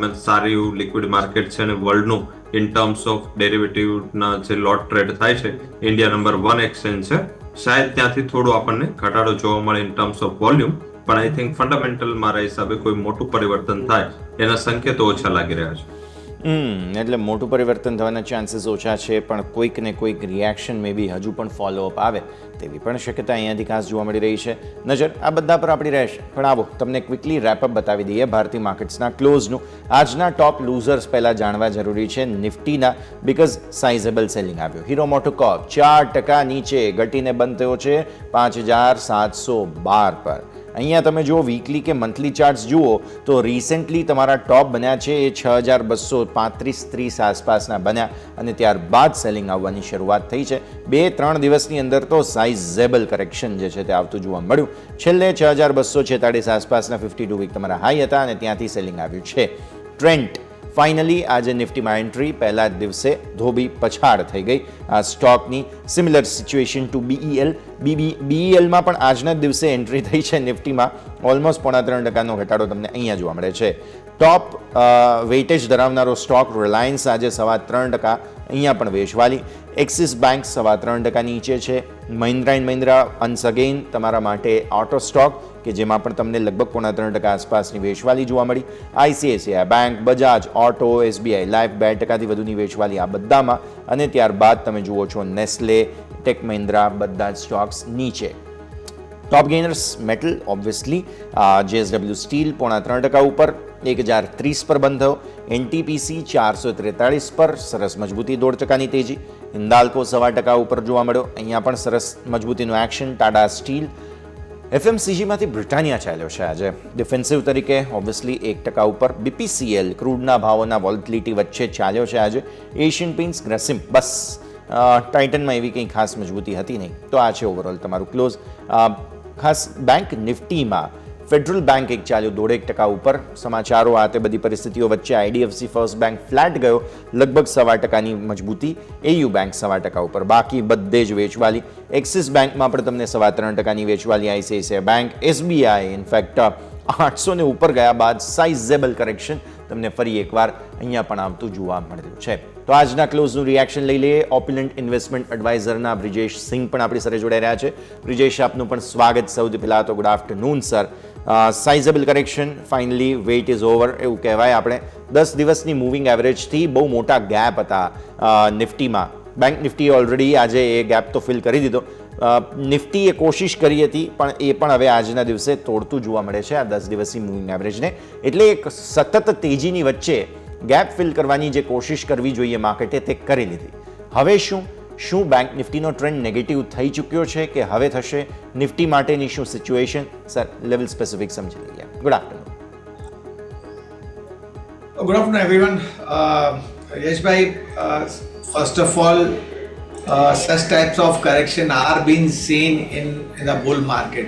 મીન્સ સારી એવું લિક્વિડ માર્કેટ છે અને વર્લ્ડનું ઇન ટર્મ્સ ઓફ ડેરિવેટિવના જે લોટ ટ્રેડ થાય છે ઇન્ડિયા નંબર 1 એક્સચેન્જ છે, શાયદ ત્યાંથી થોડું આપણને ઘટાડો જોવા મળે ઇન ટર્મ્સ ઓફ વોલ્યુમ. પણ આઈ થિંક ફંડામેન્ટલ મારા હિસાબે કોઈ મોટું પરિવર્તન થાય એના સંકેતો ઓછા લાગી રહ્યા છે. એટલે મોટું પરિવર્તન થવાના ચાન્સીસ ઓછા છે, પણ કોઈક ને કોઈક રિએક્શન મે બી હજુ પણ ફોલોઅપ આવે તેવી પણ શક્યતા અહીંયાથી ખાસ જોવા મળી રહી છે. નજર આ બધા પર આપણી રહેશે. પણ આવો તમને ક્વિકલી રેપઅપ બતાવી દઈએ ભારતીય માર્કેટ્સના ક્લોઝનું. આજના ટોપ લૂઝર્સ પહેલાં જાણવા જરૂરી છે નિફ્ટીના, બિકોઝ સાઇઝેબલ સેલિંગ આવ્યો. હીરો મોટોકોર્પ 4% નીચે ઘટીને બંધ થયો છે 5712 પર. અહીંયા તમે જો વીકલી કે મંથલી ચાર્ટ્સ જુઓ તો રિસેન્ટલી તમારા ટોપ બન્યા છે એ 6235-30 આસપાસના બન્યા અને ત્યારબાદ સેલિંગ આવવાની શરૂઆત થઈ છે. 2-3 દિવસની અંદર તો સાઇઝેબલ કરેક્શન જે છે તે આવતું જોવા મળ્યું. છેલ્લે 6246 આસપાસના 52 વીક તમારા હાઈ હતા અને ત્યાંથી સેલિંગ આવ્યું છે. ટ્રેન્ટ ફાઇનલી આજે નિફ્ટીમાં એન્ટ્રી પહેલા જ દિવસે ધોબી પછાડ થઈ ગઈ આ સ્ટોકની. Similar situation to BEL. બીઈએલમાં પણ આજના જ દિવસે એન્ટ્રી થઈ છે નિફ્ટીમાં. ઓલમોસ્ટ 3.5% ઘટાડો તમને અહીંયા જોવા મળે છે. ટોપ વેઇટેજ ધરાવનારો સ્ટોક રિલાયન્સ આજે 3.25%, અહીંયા પણ વેચવાલી. એક્સિસ બેંક 3.25% નીચે છે. મહિન્દ્રા એન્ડ મહિન્દ્રા અન્સ અગેન તમારા માટે ઓટો સ્ટોક કે જેમાં પણ તમને લગભગ 3.25% આસપાસની વેચવાલી જોવા મળી. ICICI Bank, Bajaj Auto, SBI Life 2%થી વધુની વેચવાલી આ બધામાં. અને ત્યારબાદ તમે જુઓ છો નેસ્લે, ટેક મહિન્દ્રા બધા જ સ્ટોક્સ નીચે. Top gainers metal obviously JSW Steel 3.5% ઉપર 1030 પર બંધ થયો. એનટીપીસી 443 પર સરસ મજબૂતી 1.5%ની તેજી. હિન્દાલ્કો 1.25% ઉપર જોવા મળ્યો, અહીંયા પણ સરસ મજબૂતીનું એક્શન. ટાટા સ્ટીલ. એફએમસીજીમાંથી બ્રિટાનિયા ચાલ્યો છે આજે ડિફેન્સિવ તરીકે ઓબ્વિયસલી 1% ઉપર. બીપીસીએલ ક્રૂડના ભાવોના વોલેટિલિટી વચ્ચે ચાલ્યો છે આજે. એશિયન પેઇન્ટ્સ, ગ્રેસિમ બસ ટાઇટનમાં એવી કંઈ ખાસ મજબૂતી હતી નહીં. તો આ છે ઓવરઓલ તમારું ક્લોઝ. ખાસ બેંક નિફ્ટીમાં ફેડરલ બેંક એક ચાલ્યો 1.5% ઉપર. સમાચારો આ તે બધી પરિસ્થિતિઓ વચ્ચે આઈડીએફસી ફર્સ્ટ બેંક ફ્લેટ ગયો લગભગ 1.25%ની મજબૂતી. એયુ બેંક 1.25% ઉપર, બાકી બધે જ વેચવાલી. એક્સિસ બેંકમાં પણ તમને 3.25%ની વેચવાલી. આઈસીઆઈસીઆઈ બેંક, એસબીઆઈ ઇનફેક્ટ 800 ને ઉપર ગયા બાદ સાઇઝેબલ કરેક્શન તમને ફરી એકવાર અહીંયા પણ આવતું જોવા મળ્યું છે. તો આજના ક્લોઝનું રિએક્શન લઈ લઈએ. ઓપ્યુલન્ટ ઇન્વેસ્ટમેન્ટ એડવાઇઝરના બ્રિજેશ સિંહ પણ આપણી સાથે જોડાઈ રહ્યા છે. બ્રિજેશ, આપનું પણ સ્વાગત. સૌથી પહેલાં તો good afternoon sir. Sizeable correction, finally wait is over એવું કહેવાય આપણે. 10 દિવસની મૂવિંગ એવરેજથી બહુ મોટા ગેપ હતા નિફ્ટીમાં. બેંક નિફ્ટીએ ઓલરેડી આજે એ ગેપ તો ફિલ કરી દીધો. નિફ્ટીએ કોશિશ કરી હતી પણ એ પણ હવે આજના દિવસે તોડતું જોવા મળે છે આ 10 દિવસની મૂવિંગ એવરેજને. એટલે એક સતત તેજીની વચ્ચે ગેપ ફિલ કરવાની જે કોશિશ કરવી જોઈએ માર્કેટે તે કરી લીધી. હવે શું બેંક નિફ્ટીનો ટ્રેન્ડ નેગેટિવ થઈ ચૂક્યો છે કે હવે થશે? નિફ્ટી માટેની શું સિચ્યુએશન? સર લેવલ સ્પેસિફિક સમજી લઈએ. Good afternoon. Good afternoon, everyone. Yashbhai, first of all, such types of correction are being seen in the bull market.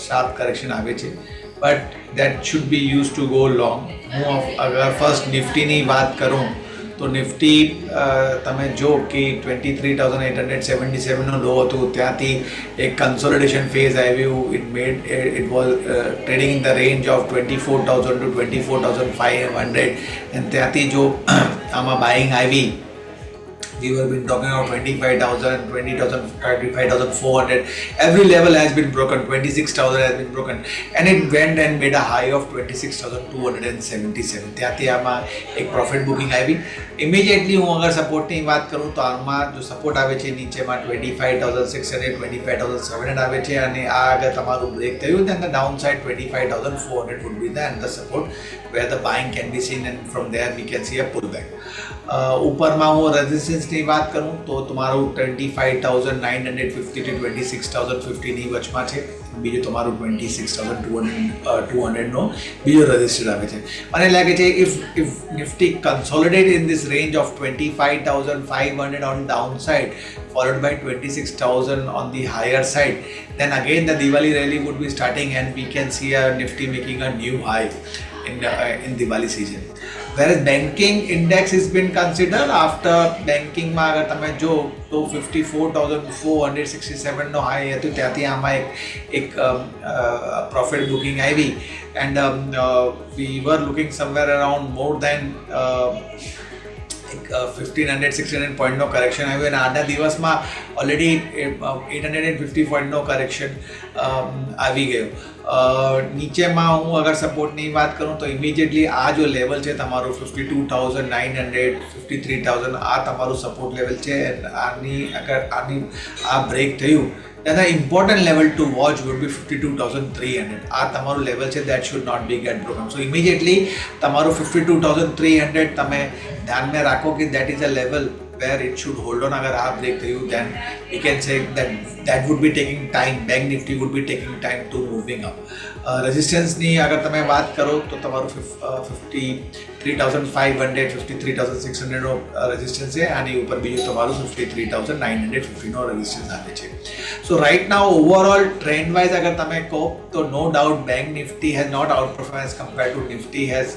Sharp correction આવે છે, but that should be used to go long. હું અગર first નિફ્ટીની વાત કરું તો Nifty તમે જો કે 23,877નો લો હતું, ત્યાંથી એક કન્સોલિડેશન ફેઝ આવ્યું. It was trading in the range of 24,000 to 24,500 and ત્યાંથી જો આમાં બાઇંગ આવી, we have been talking about 25,000, 20,000, 25,400. Every level has been broken. 26,000 has been broken, and it went and made a high of 26,277. ત્યાંથી આમાં એક profit booking આવી. Immediately હું અગર સપોર્ટની વાત કરું તો આમાં જો સપોર્ટ આવે છે નીચેમાં 25,600, 25,700 આવે છે, અને આ અગર તમારું બ્રેક થયું then the downside 25,400 would be the and the support where the buying can be seen, and from there we can see a pullback. ઉપરમાં હું રેઝિસ્ટન્સની વાત કરું તો તમારું 25,950 to 26,050ની વચમાં છે. બીજું તમારું 26,200નો બીજો રેઝિસ્ટન્સ આવે છે. મને લાગે છે if Nifty consolidate in this range of 25,500 on downside followed by 26,000 on the higher side, then again the Diwali rally would be starting and we can see a Nifty making a new high in Diwali season. Whereas banking index has been considered after banking માં અગર તમે જો તો 54,467નો high હતું, ત્યાંથી આમાં એક profit booking આવી, and we were looking somewhere around more than 1,500-1,600 પોઈન્ટનો કરેક્શન આવ્યું, અને આજના દિવસમાં ઓલરેડી 850 પોઈન્ટનો કરેક્શન આવી ગયો. નીચેમાં હું અગર સપોર્ટની વાત કરું તો ઇમિડિયેટલી આ જો લેવલ છે તમારું 52,900, 53,000 આ તમારું સપોર્ટ લેવલ છે. આની અગર આ બ્રેક થયું then the important level to watch would be 52,300. આ તમારું લેવલ છે, that should not be get broken. So immediately તમારું 52,300 તમે ધ્યાનમાં રાખો કે that is a level where it should hold on. અગર આ બ્રેક થયું then we can say that would be taking time. Bank Nifty would be taking time to moving up. રેઝિસ્ટન્સની અગર તમે વાત કરો તો તમારું 53,500, 53,600નો રેઝિસ્ટન્સ છે, આની ઉપર બીજું તમારું 53,950નો રેઝિસ્ટન્સ આવે છે. So right now overall trend wise અગર તમે કહો તો no doubt Bank Nifty has not outperform as compared to Nifty has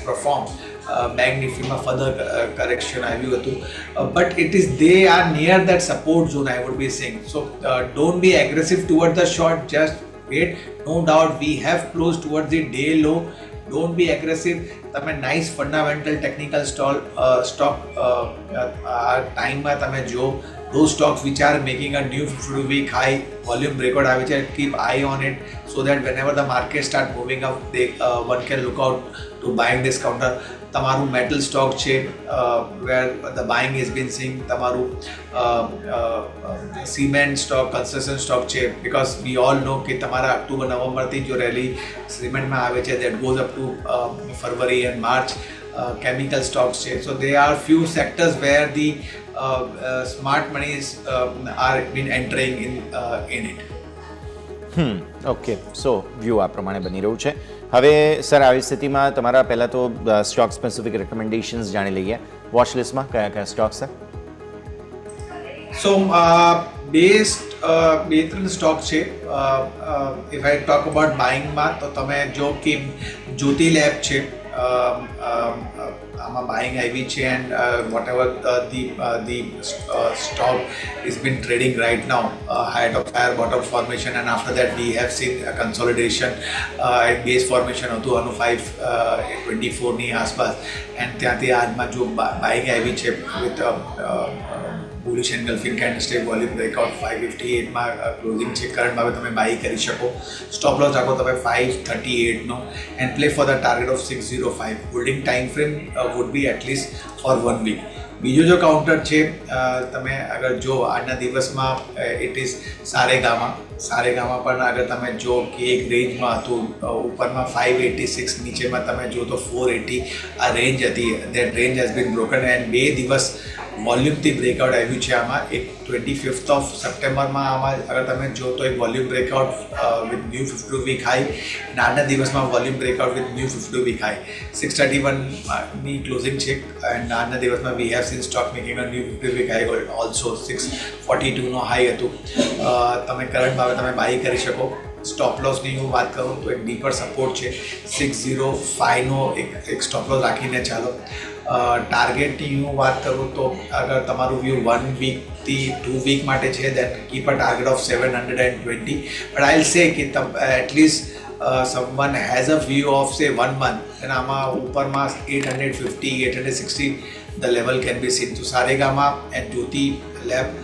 perform. Bank નિફ્ટીમાં ફર્ધર કરેક્શન આવ્યું હતું, but it is they are near that support zone I would be saying. So don't be aggressive toward the short, just wait. No doubt we have close toward the day low. Don't be aggressive. તમે nice fundamental technical stock આ ટાઈમમાં તમે જો those stocks which are making a new 52-week high volume record આવે છે, keep eye on it so that whenever the market start moving up one can look out to buying this counter. તમારું metal stock છે where the buying has been seeing, તમારું cement stock, construction stock છે, because we all know કે તમારા અક્ટોબર નવેમ્બરથી જો rally સિમેન્ટમાં આવે છે that goes up to February and March. Chemical stocks છે. So there are few sectors where the smart monies are been entering in it. Okay, so view આ પ્રમાણે બની રહ્યું છે. હવે સર આવી સ્થિતિમાં તમારા પહેલાં તો સ્ટોક સ્પેસિફિક રેકમેન્ડેશન્સ જાણી લઈએ. વોચ લિસ્ટમાં કયા કયા સ્ટોક છે? સો બે ત્રણ સ્ટોક છે. ઇફ આઈ ટોક અબાઉટ બાઇંગમાં તો તમે જો કે જ્યોતિ લેબ છે, આમાં બાઇંગ આવી છે, and what ever the stock is been trading right now, high top higher bottom formation, and after that we have seen a consolidation and base formation હતું આનું 524ની આસપાસ, એન્ડ ત્યાંથી આજમાં જો બાઇંગ આવી છે with bullish engulfing candlestick volume breakout 558માં closing છે. કરંટમાં હવે તમે બાય કરી શકો. સ્ટોપ લોસ રાખો તમે 538નો and play for the target of 605. Holding time frame would be at least for 1 week. બીજો જો કાઉન્ટર છે તમે અગર જો આજના દિવસમાં ઇટ ઇઝ સારેગામા. સારેગામાં પણ અગર તમે જો કે એક રેન્જમાં હતું ઉપરમાં 586 નીચેમાં તમે જો તો 480 આ રેન્જ હતી. That range has been broken and 2 દિવસ વોલ્યુમથી બ્રેકઆઉટ આવ્યું છે આમાં. એક 25th ઓફ સપ્ટેમ્બરમાં આમાં અગર તમે જો તો એક volume breakout with new 52 week high અને આજના દિવસમાં volume breakout with new 52 week high. 631 ની ક્લોઝિંગ છે એન્ડ આજના દિવસમાં we have seen stock making a new 52 week high also. 642 નો હાઈ હતું. તમે કરંટ ભાવે તમે બાય કરી શકો. સ્ટોપ લોસની હું વાત કરું તો એક ડીપર સપોર્ટ છે 605નો એક સ્ટોપ લોસ રાખીને ચાલો. ટાર્ગેટની હું વાત કરું તો અગર તમારું વ્યૂ 1 વીકથી 2 વીક માટે છે that keep a target of 720. But I will સે કે at least someone has a view of say 1 month and આમાં ઉપરમાં 850 860 the level can be seen. So Saregama and Jyoti Lab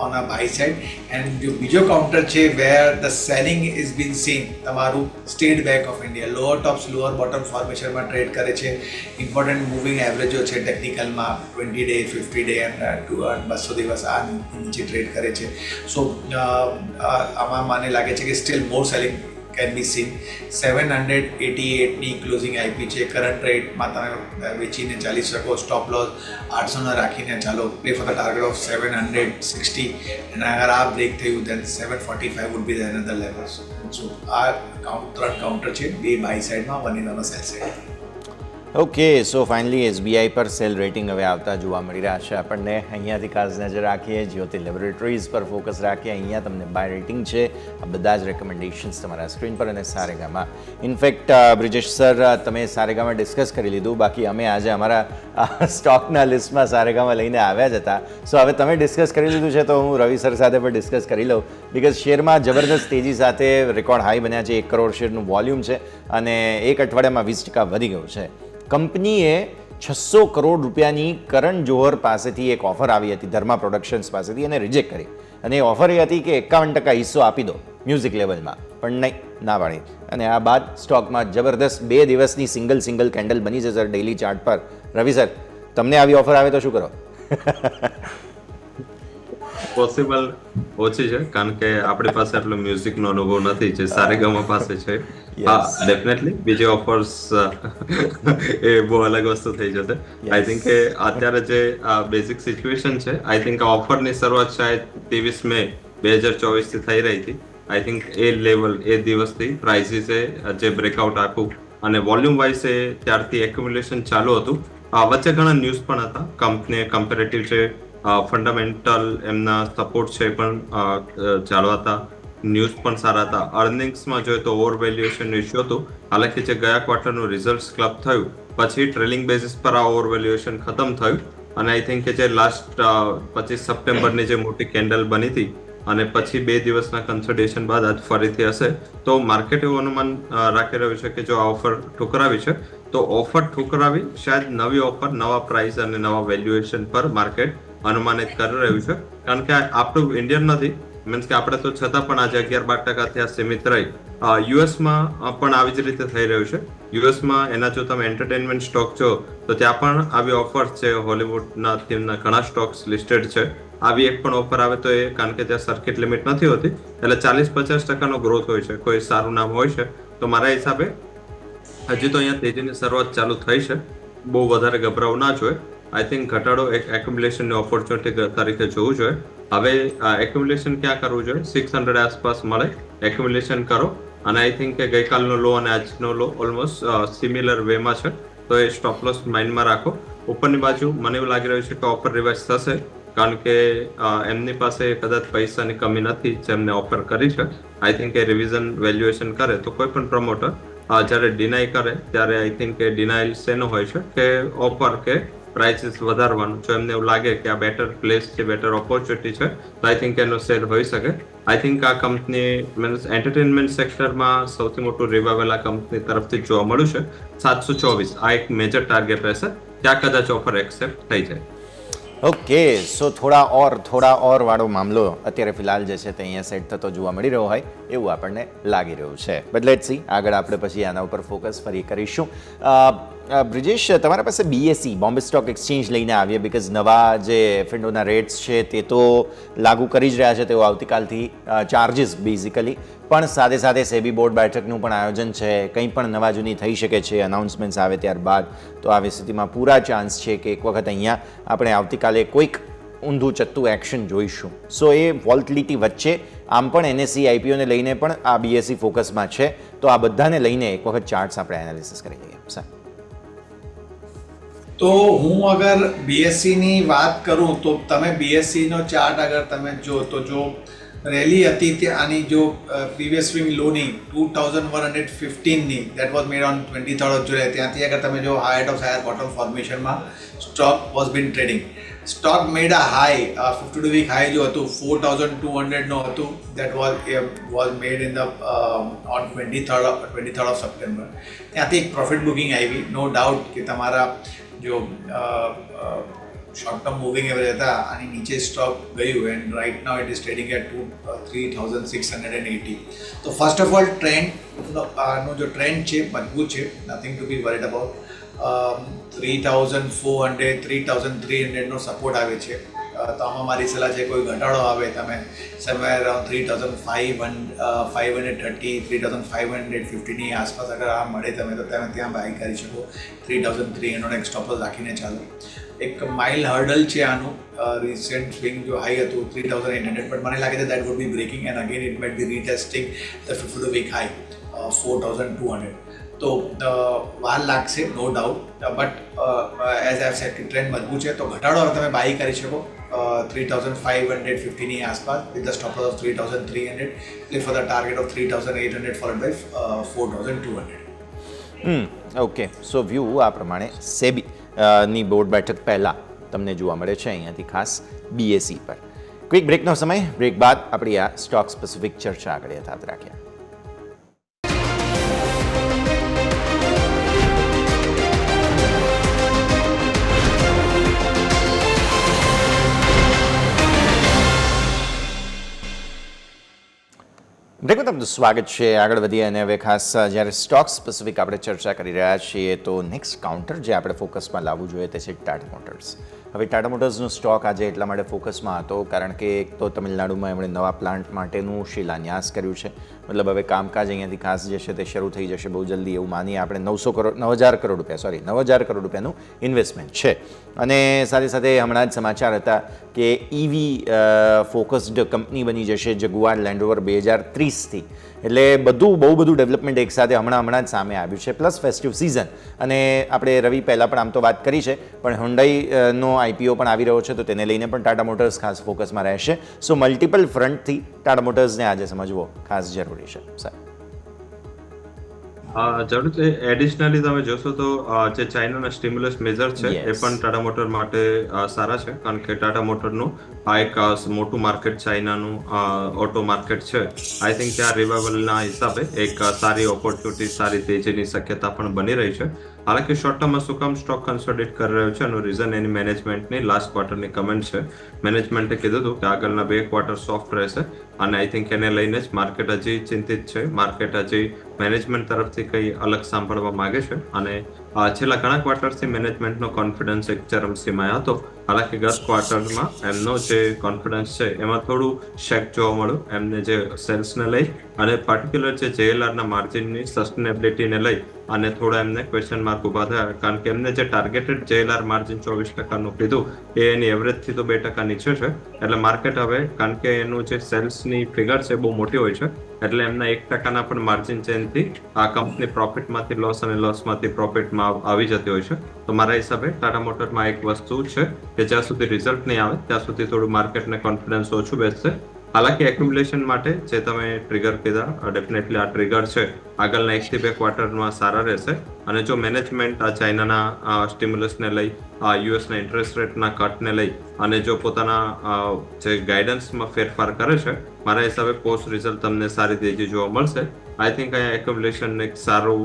on a buy side and જો બીજો counter છે where the selling is been seen તમારું State Bank of India lower tops lower bottom ફોર્મેશનમાં trade કરે છે. Important moving એવરેજો છે ટેકનિકલમાં 20 day 50 day and 200 દિવસ આ નીચે ટ્રેડ કરે છે. સો આમાં મને લાગે છે કે steel more selling can be seen. 788ની ક્લોઝિંગ આઈપી છે. કરંટ રેટમાં તમે વેચીને ચાલી શકો. સ્ટોપ લોસ 800 રાખીને ચાલો. Play for the target of 760 અને અગર આ બ્રેક થયું then 745 would be the another level. So આ ત્રણ કાઉન્ટર છે, બે બાય સાઈડમાં, one in on cell side. Okay, so finally SBI પર સેલ રેટિંગ હવે આવતા જોવા મળી રહ્યા છે આપણને. અહીંયાથી ખાસ નજર રાખીએ, જ્યોતિ લેબોરેટરીઝ પર ફોકસ રાખીએ. અહીંયા તમને બાય રેટિંગ છે. આ બધા જ રેકમેન્ડેશન્સ તમારા સ્ક્રીન પર અને સારેગામાં. ઇનફેક્ટ બ્રિજેશ સર, તમે સારેગામાં ડિસ્કસ કરી લીધું, બાકી અમે આજે અમારા સ્ટોકના લિસ્ટમાં સારેગામાં લઈને આવ્યા જ હતા. સો હવે તમે ડિસ્કસ કરી લીધું છે તો હું રવિ સર સાથે પણ ડિસ્કસ કરી લઉં, બિકોઝ શેરમાં જબરદસ્ત તેજી સાથે રેકોર્ડ હાઈ બન્યા છે. 1 કરોડ શેરનું વોલ્યુમ છે અને એક અઠવાડિયામાં 20% વધી ગયું છે. કંપનીએ 600 કરોડ રૂપિયાની કરણ જોહર પાસેથી એક ઓફર આવી હતી, ધર્મા પ્રોડક્શન્સ પાસેથી, એને રિજેક્ટ કરી. અને એ ઓફર એ હતી કે 51% હિસ્સો આપી દો મ્યુઝિક લેવલમાં, પણ નહીં, ના પાડી. અને આ બાદ સ્ટોકમાં જબરદસ્ત 2 દિવસની સિંગલ કેન્ડલ બની છે સર ડેઇલી ચાર્ટ પર. રવિ સર, તમને આવી ઓફર આવે તો શું કરો? પોસિબલ ઓછી છે કારણ કે આપણી પાસે આટલો મ્યુઝિકનો અનુભવ નથી જે સારેગામા પાસે છે. હા, ડેફિનેટલી બીજી ઓફર્સ એ બહુ અલગ વસ્તુ થઈ જશે. આઈ થિંક કે અત્યારે જે બેઝિક સિચ્યુએશન છે, આઈ થિંક ઓફરની શરૂઆત શાયદ 23 મે 2024 થી થઈ રહી હતી. આઈ થિંક એ લેવલ એ દિવસથી પ્રાઇસીસે જે બ્રેકઆઉટ આપ્યું અને વોલ્યુમ વાઇઝ એ ત્યારથી એક્યુમ્યુલેશન ચાલુ હતું. વચ્ચે ઘણા ન્યૂઝ પણ હતા. કંપની કમ્પેરેટિવ છે, ફંડામેન્ટલ એમના સપોર્ટ છે પણ ચાલુ હતા. ન્યૂઝ પણ સારા હતા. અર્નિંગ્સમાં જોઈએ તો ઓવર વેલ્યુએશન ઇશ્યુ હતું. હાલાકી જે ગયા ક્વાર્ટરનું રિઝલ્ટ ક્લબ થયું પછી ટ્રેલિંગ બેઝિસ પર આ ઓવર વેલ્યુએશન ખતમ થયું અને આઈ થિંક કે જે લાસ્ટ 25 સપ્ટેમ્બરની જે મોટી કેન્ડલ બની હતી અને પછી 2 દિવસના કન્સલ્ટેશન બાદ આજ ફરીથી હશે તો માર્કેટ એવું અનુમાન રાખી રહ્યું છે કે જો આ ઓફર ઠુકરાવી છે તો ઓફર ઠુકરાવી શાયદ નવી ઓફર, નવા પ્રાઇસ અને નવા વેલ્યુએશન પર માર્કેટ અનુમાનિત કરી રહ્યું છે. કારણ કે આપણું ઇન્ડિયન નથી, મીન્સ કે આપણે તો છતાં પણ આજે 11-12% આ સીમિત રહી. યુએસમાં પણ આવી જ રીતે થઈ રહ્યું છે. યુએસમાં એના જો તમે એન્ટરટેનમેન્ટ સ્ટોક જો તો ત્યાં પણ આવી ઓફર્સ છે. હોલિવૂડના થીમના ઘણા સ્ટોક્સ લિસ્ટેડ છે. આવી એક પણ ઓફર આવે તો એ કારણ કે ત્યાં સર્કિટ લિમિટ નથી હોતી એટલે 40-50% ગ્રોથ હોય છે. કોઈ સારું નામ હોય છે તો મારા હિસાબે હજી તો અહીંયા તેજીની શરૂઆત ચાલુ થઈ છે. બહુ વધારે ગભરાવું ના જોઈએ. આઈ થિંક ઘટાડો એક એક્યુમ્યુલેશનની ઓપોર્ચ્યુનિટી તરીકે જોવું જોઈએ. હવે એક્યુમ્યુલેશન ક્યાં કરવું જોઈએ? 600 આસપાસ મળે એક્યુમ્યુલેશન કરો અને આઈ થિંક કે ગઈકાલનો લો અને આજનો લો ઓલમોસ્ટ સિમિલર વેમાં છે તો એ સ્ટોપ લોસ માઇન્ડમાં રાખો. ઉપરની બાજુ મને એવું લાગી રહ્યું છે કે ઓફર રિવાઇઝ થશે કારણ કે એમની પાસે કદાચ પૈસાની કમી નથી જેમને ઓફર કરી છે. I think A revision valuation કરે તો કોઈ પણ પ્રમોટર જ્યારે ડિનાય કરે ત્યારે આઈ થિંક કે ડિનાયલ શેનો હોય છે કે ઓફર કે પ્રાઇસીસ વધારવાનું. જો એમને એવું લાગે કે આ બેટર પ્લેસ છે, બેટર ઓપોર્ચ્યુનિટી છે તો આઈ થિંક એનો સેલ હોઈ શકે. આઈ થિંક આ કંપની મીન્સ એન્ટરટેનમેન્ટ સેક્ટરમાં સૌથી મોટું રિવાઇવલ આ કંપની તરફથી જોવા મળ્યું છે. 724 આ એક મેજર ટાર્ગેટ રહેશે, ત્યાં કદાચ ઓફર એક્સેપ્ટ થઈ જાય. ઓકે, સો થોડા ઓર વાળો મામલો અત્યારે ફિલહાલ જે છે તે અહીંયા સેટ થતો જોવા મળી રહ્યો હોય એવું આપણને લાગી રહ્યું છે. બટ લેટ્સ સી, આગળ આપણે પછી આના ઉપર ફોકસ ફરી કરીશું. બ્રિજેશ, તમારા પાસે બીએસઈ બોમ્બે સ્ટોક એક્સચેન્જ લઈને આવીએ, બીકોઝ નવા જે એફએનઓના રેટ્સ છે તે તો લાગુ કરી જ રહ્યા છે તેઓ આવતીકાલથી, ચાર્જીસ બેઝિકલી, પણ સાથે સાથે સેબી બોર્ડ બેઠકનું પણ આયોજન છે, કંઈ પણ નવા જૂની થઈ શકે છે, અનાઉન્સમેન્ટ્સ આવે ત્યારબાદ. તો આવી સ્થિતિમાં પૂરા ચાન્સ છે કે એક વખત અહીંયા આપણે આવતીકાલે કોઈક ઊંધું ચત્તું એક્શન જોઈશું. સો એ વોલ્ટિલિટી વચ્ચે આમ પણ એનએસઈ આઈપીઓને લઈને પણ આ બીએસઈ ફોકસમાં છે, તો આ બધાને લઈને એક વખત ચાર્ટ્સ આપણે એનાલિસિસ કરી લઈએ. સર, તો હું અગર બીએસસીની વાત કરું તો તમે બીએસસીનો ચાર્ટ અગર તમે જો રેલી હતી તે આની જો પ્રીવિયસ સ્વિંગ લોની 2115ની that was made on 23rd of July, ત્યાંથી અગર તમે જો હાઈટ ઓફ હાયર બોટમ ફોર્મેશનમાં stock was been trading. Stock made a high 52 week high જો હતું 4200 નો હતું, that was made in the on 23rd of September. ત્યાંથી એક પ્રોફિટ બુકિંગ આવી, નો ડાઉટ કે તમારા જો શોર્ટ ટર્મ મૂવિંગ એવરેજ હતા આની નીચે સ્ટોક ગયું, and right now it is trading at 3680. તો ફર્સ્ટ ઓફ ઓલ ટ્રેન્ડ જો ટ્રેન્ડ છે મજબૂત છે, nothing to be worried about. 3400 3300 નો સપોર્ટ આવે છે. તો આમાં મારી સલાહ છે કોઈ ઘટાડો આવે તમે સમવેર અરાઉન્ડ 3530 3550 ની આસપાસ અગર આ મળે તમે તો તમે ત્યાં બાય કરી શકો. 3300 એક સ્ટોપ રાખીને ચાલો. એક માઇલ હર્ડલ છે આનું, રિસેન્ટ સ્વિંગ જો હાઈ હતું 3800, બટ મને લાગે છે that would be breaking and again it might be retesting the 52 week high 4200. તો વાર લાગશે no doubt, but as I said trend મજબૂત છે તો ઘટાડો હવે તમે બાય કરી શકો 3550 ની આસપાસ with the stop loss of 3300, એટલે for the target of 3800 followed by 4200. Okay. So view આ પ્રમાણે સેબી ની બોર્ડ બેઠક પહેલાં તમને જોવા મળે છે અહીંયાથી ખાસ બીએસઈ પર. ક્વિક બ્રેકનો સમય, બ્રેક બાદ આપણી આ સ્ટોક સ્પેસિફિક ચર્ચા આગળ યથાવત રાખીએ. બ્રેકમાં તમારું સ્વાગત છે. આગળ વધીએ અને હવે ખાસ જ્યારે સ્ટોક સ્પેસિફિક આપણે ચર્ચા કરી રહ્યા છીએ તો નેક્સ્ટ કાઉન્ટર જે આપણે ફોકસમાં લાવવું જોઈએ તે છે ટાટા મોટર્સ. હવે ટાટા મોટર્સનો સ્ટોક આજે એટલા માટે ફોકસમાં હતો કારણ કે એક તો તમિલનાડુમાં એમણે નવા પ્લાન્ટ માટેનું શિલાન્યાસ કર્યું છે, મતલબ હવે કામકાજ અહીંયાથી ખાસ જે છે તે શરૂ થઈ જશે બહુ જલ્દી એવું માનીએ આપણે. 9000 કરોડ રૂપિયાનું ઇન્વેસ્ટમેન્ટ છે. અને સાથે સાથે હમણાં જ સમાચાર હતા કે ઇવી ફોકસ્ડ કંપની બની જશે જગુઆર લેન્ડ રોવર 2030થી. એટલે બહુ બધું ડેવલપમેન્ટ એકસાથે હમણાં જ સામે આવ્યું છે, પ્લસ ફેસ્ટિવ સિઝન. અને આપણે રવિ પહેલાં પણ આમ તો વાત કરી છે, પણ હુન્ડાઈનો આઈપીઓ પણ આવી રહ્યો છે તો તેને લઈને પણ ટાટા મોટર્સ ખાસ ફોકસમાં રહેશે. સો મલ્ટિપલ ફ્રન્ટથી ટાટા મોટર્સને આજે સમજવો ખાસ જરૂરી છે. સાહેબ, જરૂરથી એડિશનલી તમે જોશો તો જે ચાઇનાના સ્ટિમ્યુલસ મેજર છે એ પણ ટાટા મોટર માટે સારા છે, કારણ કે ટાટા મોટરનું આ એક મોટું માર્કેટ ચાઇનાનું ઓટો માર્કેટ છે. આઈ થિંક ત્યાં રિવાઇવલના હિસાબે એક સારી ઓપોર્ચ્યુનિટી, સારી તેજીની શક્યતા પણ બની રહી છે. હાલાકી શોર્ટ ટર્મમાં શું કામ સ્ટોક કન્સોલિડેટ કરી રહ્યો છે એનું રીઝન એની મેનેજમેન્ટની લાસ્ટ ક્વાર્ટરની કમેન્ટ છે. મેનેજમેન્ટે કીધું હતું કે આગળના 2 ક્વાર્ટર સોફ્ટ રહેશે અને આઈ થિંક એને લઈને જ માર્કેટ હજી ચિંતિત છે. માર્કેટ હજી મેનેજમેન્ટ તરફથી કંઈ અલગ સાંભળવા માંગે છે અને છેલ્લા ઘણા ક્વાર્ટરથી મેનેજમેન્ટનો કોન્ફિડન્સ એક ચરમસીમાએ હતો. હાલાકી ગત ક્વાર્ટરમાં એમનો જે કોન્ફિડન્સ છે એમાં થોડું શેક જોવા મળ્યું. એમને જે સેલ્સને લઈ અને પર્ટિક્યુલર જે જેએલઆરના માર્જિનની સસ્ટેનેબિલિટીને લઈ અને થોડા એમને ક્વેશ્ચન માર્ક ઊભા થયા, કારણ કે એમને જે ટાર્ગેટેડ જેએલઆર માર્જિન 24% કીધું એ એની એવરેજથી તો 2% નીચે છે. એટલે માર્કેટ હવે, કારણ કે એનું જે સેલ્સની ફિગર છે બહુ મોટી હોય છે, એટલે એમના 1% પણ માર્જિન ચેન્જથી આ કંપની પ્રોફિટમાંથી લોસ અને લોસમાંથી પ્રોફિટમાં આવી જતી હોય છે. તો મારા હિસાબે ટાટા મોટરમાં એક વસ્તુ છે કે જ્યાં સુધી રિઝલ્ટ નહીં આવે ત્યાં સુધી થોડું માર્કેટને કોન્ફિડન્સ ઓછું બેસશે. હાલાકી એક્યુમ્યુલેશન માટે જે તમે ટ્રિગર કીધા, ડેફિનેટલી આ ટ્રિગર છે આગળના 1 થી 2 ક્વાર્ટરમાં સારા રહેશે. અને જો મેનેજમેન્ટ આ ચાઇનાના સ્ટિમ્યુલસને લઈ, યુએસના ઇન્ટરેસ્ટ રેટના કટને લઈ અને જો પોતાના જે ગાઈડન્સમાં ફેરફાર કરે છે, મારા હિસાબે પોસ્ટ રિઝલ્ટ તમને સારી તેજી જોવા મળશે. આઈ થિંક અહીંયા એક્યુમ્યુલેશન એક સારું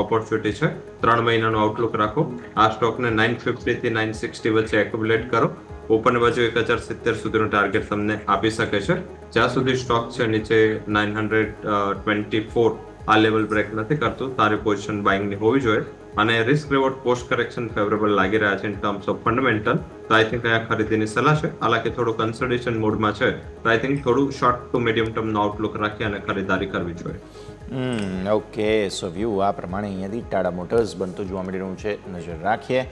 ઓપોર્ચ્યુનિટી છે. 3 મહિનાનું આઉટલુક રાખો. આ સ્ટોકને 950 થી 960 વચ્ચે એક્યુમ્યુલેટ કરો. ઉપરની બાજુ 1070 સુધીનો ટાર્ગેટ તમને આપી શકે છે. જ્યાં સુધી સ્ટોક છે નીચે 924 આ લેવલ બ્રેક નથી કરતું, તારી પોઝિશન બાઇંગની હોવી જોઈએ. અને risk reward post correction favourable લાગી રહ્યા છે ઇન ટર્મ્સ ઓફ ફંડામેન્ટલ. તો આઈ થિંક અહીંયા ખરીદીની સલાહ છે. હાલાકી થોડું કન્સલ્ટેશન મોડમાં છે, તો આઈ થિંક થોડું શોર્ટ ટુ મીડિયમ ટર્મનો આઉટલુક રાખી અને ખરીદારી કરવી જોઈએ. ઓકે, સો વ્યૂ આ પ્રમાણે અહીંયાથી ટાટા મોટર્સ બનતું જોવા મળી રહ્યું છે. નજર રાખીએ.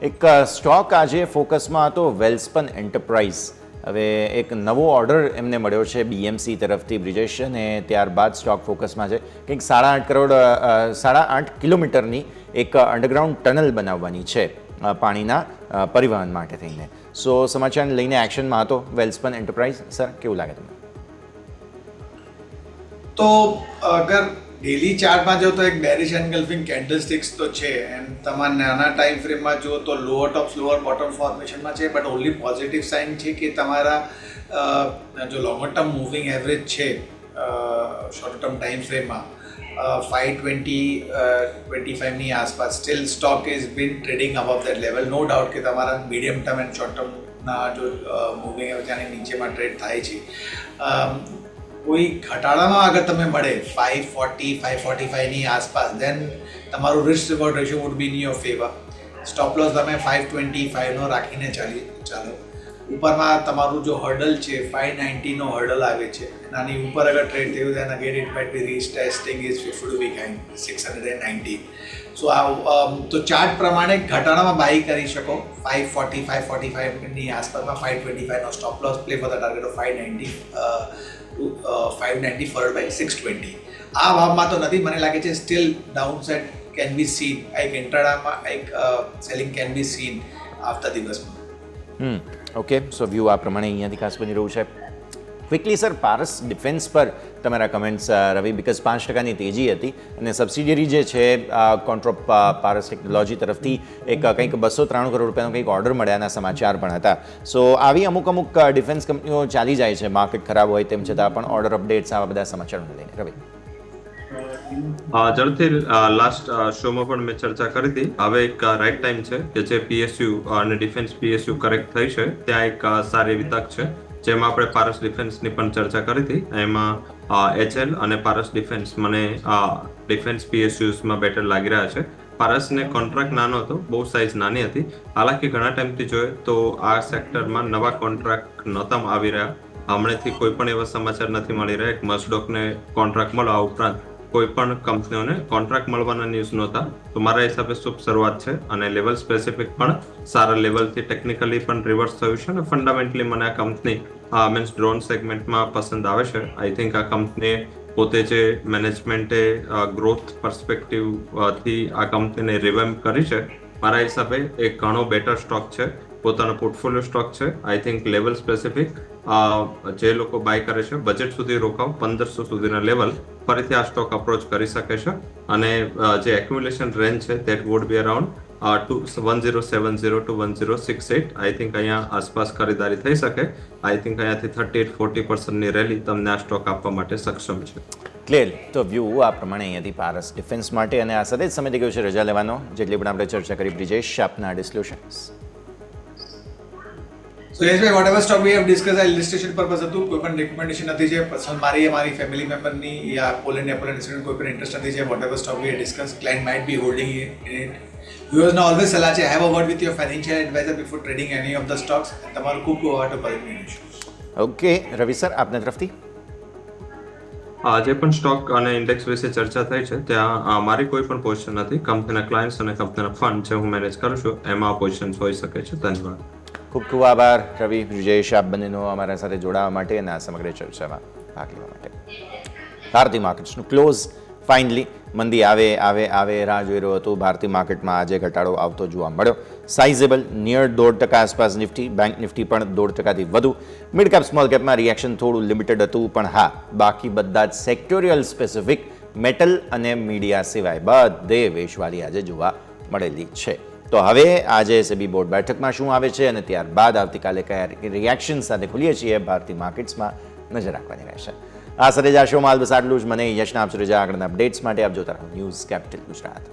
એક સ્ટોક આજે ફોકસમાં હતો, વેલ્સપન એન્ટરપ્રાઇઝ. હવે એક નવો ઓર્ડર એમને મળ્યો છે બીએમસી તરફથી, બ્રિજેશ, અને ત્યારબાદ સ્ટોક ફોકસમાં છે. કંઈક 8.5 કરોડ 8.5 કિલોમીટરની એક અંડરગ્રાઉન્ડ ટનલ બનાવવાની છે પાણીના પરિવહન માટે થઈને. સો સમાચારને લઈને એક્શનમાં હતો વેલ્સપન એન્ટરપ્રાઇઝ. સર, કેવું લાગે તમને? તો અગર ડેલી ચાર્ટમાં જો તો એક બેરિશ એન્ગલ્ફિંગ કેન્ડલસ્ટિક્સ તો છે, એન્ડ તમારા નાના ટાઈમ ફ્રેમમાં જો તો લોઅર ટોપ લોઅર બોટમ ફોર્મેશનમાં છે. બટ ઓનલી પોઝિટિવ સાઇન છે કે તમારા જો લોંગર ટર્મ મૂવિંગ એવરેજ છે શોર્ટ ટર્મ ટાઈમ ફ્રેમમાં 525ની આસપાસ still stock is been trading above that level. No doubt કે તમારા મીડિયમ ટર્મ એન્ડ શોર્ટ ટર્મના જો મૂવિંગ એવરેજની નીચેમાં ટ્રેડ થાય છે. કોઈ ઘટાડામાં અગર તમે મળે 540 545ની આસપાસ, દેન તમારું risk reward ratio would be in your favour. Stop loss તમે 525નો રાખીને ચાલો. ઉપરમાં તમારું જો હર્ડલ છે 590નો હર્ડલ આવે છે, નાની ઉપર અગર ટ્રેડ થયું then again it might be reach testing is 50 week high 690. So તો ચાર્ટ પ્રમાણે ઘટાડામાં બાય કરી શકો 540 545ની આસપાસમાં. 525નો stop loss play for the target of 590 followed by 620. આ ભાવમાં તો નથી, મને લાગે છે steel down side can be scene. એક ઇન્ટ્રાડામાં એક selling can be scene after દિવસમાં. ઓકે, સો વ્યૂ આ પ્રમાણે અહીંયાથી ખાસ બની રહ્યું છે. ક્વિકલી સર, પારસ ડિફેન્સ પર તમારા કમેન્ટ્સ રવિ, બિકોઝ 5%ની તેજી હતી અને સબસિડિયરી જે છે કોન્ટ્રોપ પારસ ટેકનોલોજી તરફથી એક કંઈક 293 કરોડ રૂપિયાનો કંઈક ઓર્ડર મળ્યાના સમાચાર પણ હતા. સો આવી અમુક ડિફેન્સ કંપનીઓ ચાલી જાય છે, માર્કેટ ખરાબ હોય તેમ છતાં પણ ઓર્ડર અપડેટ્સ આવા બધા સમાચારોને લઈને. રવિ, ઝડપથી લાસ્ટ શોમાં પણ મેં ચર્ચા કરી હતી. હવે એક રાઈટ ટાઈમ છે કે જે પીએસયુ અને ડિફેન્સ પીએસયુ કરેક્ટ થઈ છે, ત્યાં એક સારી એવી તક છે. જેમાં આપણે પારસ ડિફેન્સની પણ ચર્ચા કરી હતી. એમાં એચએલ અને પારસ ડિફેન્સ મને ડિફેન્સ પીએસયુઝમાં બેટર લાગી રહ્યા છે. પારસને કોન્ટ્રાક્ટ નાનો હતો, બહુ સાઇઝ નાની હતી. હાલાકી ઘણા ટાઈમથી જોઈએ તો આ સેક્ટરમાં નવા કોન્ટ્રાક્ટ નહોતા આવી રહ્યા. હમણાંથી કોઈ પણ એવા સમાચાર નથી મળી રહ્યા. એક મસ્ડોકને કોન્ટ્રાક્ટ મળવા ઉપરાંત કોઈ પણ કંપનીઓને કોન્ટ્રાક્ટ મળવાના ન્યૂઝ નહોતા. તો મારા હિસાબે શુભ શરૂઆત છે અને લેવલ સ્પેસિફિક પણ સારા લેવલથી ટેકનિકલી પણ રિવર્સ થયું છે અને ફંડામેન્ટલી મને આ કંપની મીન્સ ડ્રોન સેગમેન્ટમાં પસંદ આવે છે. આઈ થિંક આ કંપનીએ પોતે જે મેનેજમેન્ટે ગ્રોથ પર્સપેક્ટિવથી આ કંપનીને રિવેમ્પ કરી છે, મારા હિસાબે એક ઘણો બેટર સ્ટોક છે, પોતાનો પોર્ટફોલિયો સ્ટોક છે. આઈ થિંક લેવલ સ્પેસિફિક જે લોકો બાય કરે છે બજેટ સુધી રોકાવ 1500 સુધીના લેવલ ફરીથી આ સ્ટોક અપ્રોચ કરી શકે છે. અને જે એક્યુમ્યુલેશન રેન્જ છે that would B around 1070 to 1068. I think અહીંયા આસપાસ ખરીદારી થઈ શકે. આઈ થિંક અહીંયાથી 38-40%ની રેલી તમને આ સ્ટોક આપવા માટે સક્ષમ છે. ક્લિયર. તો વ્યૂ આ પ્રમાણે અહીંયાથી પારસ ડિફેન્સ માટે. અને આ સાથે જ સમય થઈ ગયો છે રજા લેવાનો, જેટલી પણ આપણે ચર્ચા કરી. બ્રિજેશ, આપના ડિસ્ક્લોઝર્સ. સો યશભાઈ, whatever stock we have discuss આ ઇલિસ્ટ્રેશન પર્પઝ હતું. કોઈ પણ રિકમેન્ડેશન નથી છે પર્સનલ મારી, મારી ફેમિલી મેમ્બરની યા પોલેન્ડ ઇન્સ્ટિટ્યૂટ કોઈ પણ ઇન્ટરેસ્ટ નથી છે. Whatever stock we have discuss, client might be holding it. વ્યુઅર્સને ઓલવેઝ સલાહ છે, have a word with your financial adviser before trading any of the stocks. તમારું ખૂબ ખૂબ આભાર પર. ઓકે, રવિ સર, આપના તરફથી. જે પણ સ્ટોક અને ઇન્ડેક્સ વિશે ચર્ચા થઈ છે ત્યાં મારી કોઈ પણ પોઝિશન નથી. કંપનીના ક્લાયન્ટ્સ અને કંપનીના ફંડ જે હું મેનેજ કરું છું એમાં પોઝિશન્સ હોઈ શકે છે. ધન્યવાદ. ખૂબ ખૂબ આભાર રવિ, બ્રિજેશ, આપ બંનેનો અમારા સાથે જોડાવા માટે અને આ સમગ્ર ચર્ચામાં ભાગ લેવા માટે. ભારતીય માર્કેટ્સનું ક્લોઝ ફાઇનલી મંદી આવે રાહ જોઈ રહ્યું હતું. ભારતીય માર્કેટમાં આજે ઘટાડો આવતો જોવા મળ્યો. સાઇઝેબલ નિયર 1.5% આસપાસ નિફ્ટી, બેંક નિફ્ટી પણ 1.5%થી વધુ. મિડ કેપ સ્મોલ કેપમાં રિએક્શન થોડું લિમિટેડ હતું, પણ હા, બાકી બધા જ સેક્ટોરિયલ સ્પેસિફિક મેટલ અને મીડિયા સિવાય બધે વેચવાલી આજે જોવા મળેલી છે. તો હવે આજે સેબી બોર્ડ બેઠકમાં શું આવે છે અને ત્યારબાદ આવતીકાલે કયા રિએક્શન સાથે ખુલીએ છીએ ભારતીય માર્કેટ્સમાં નજર રાખવાની રહેશે. આ સાથે જ આ શોમાં બસ આટલું જ. મને યશના આપશો રજા. આગળના અપડેટ્સ માટે આપ જોતા રહો ન્યૂઝ કેપિટલ ગુજરાત.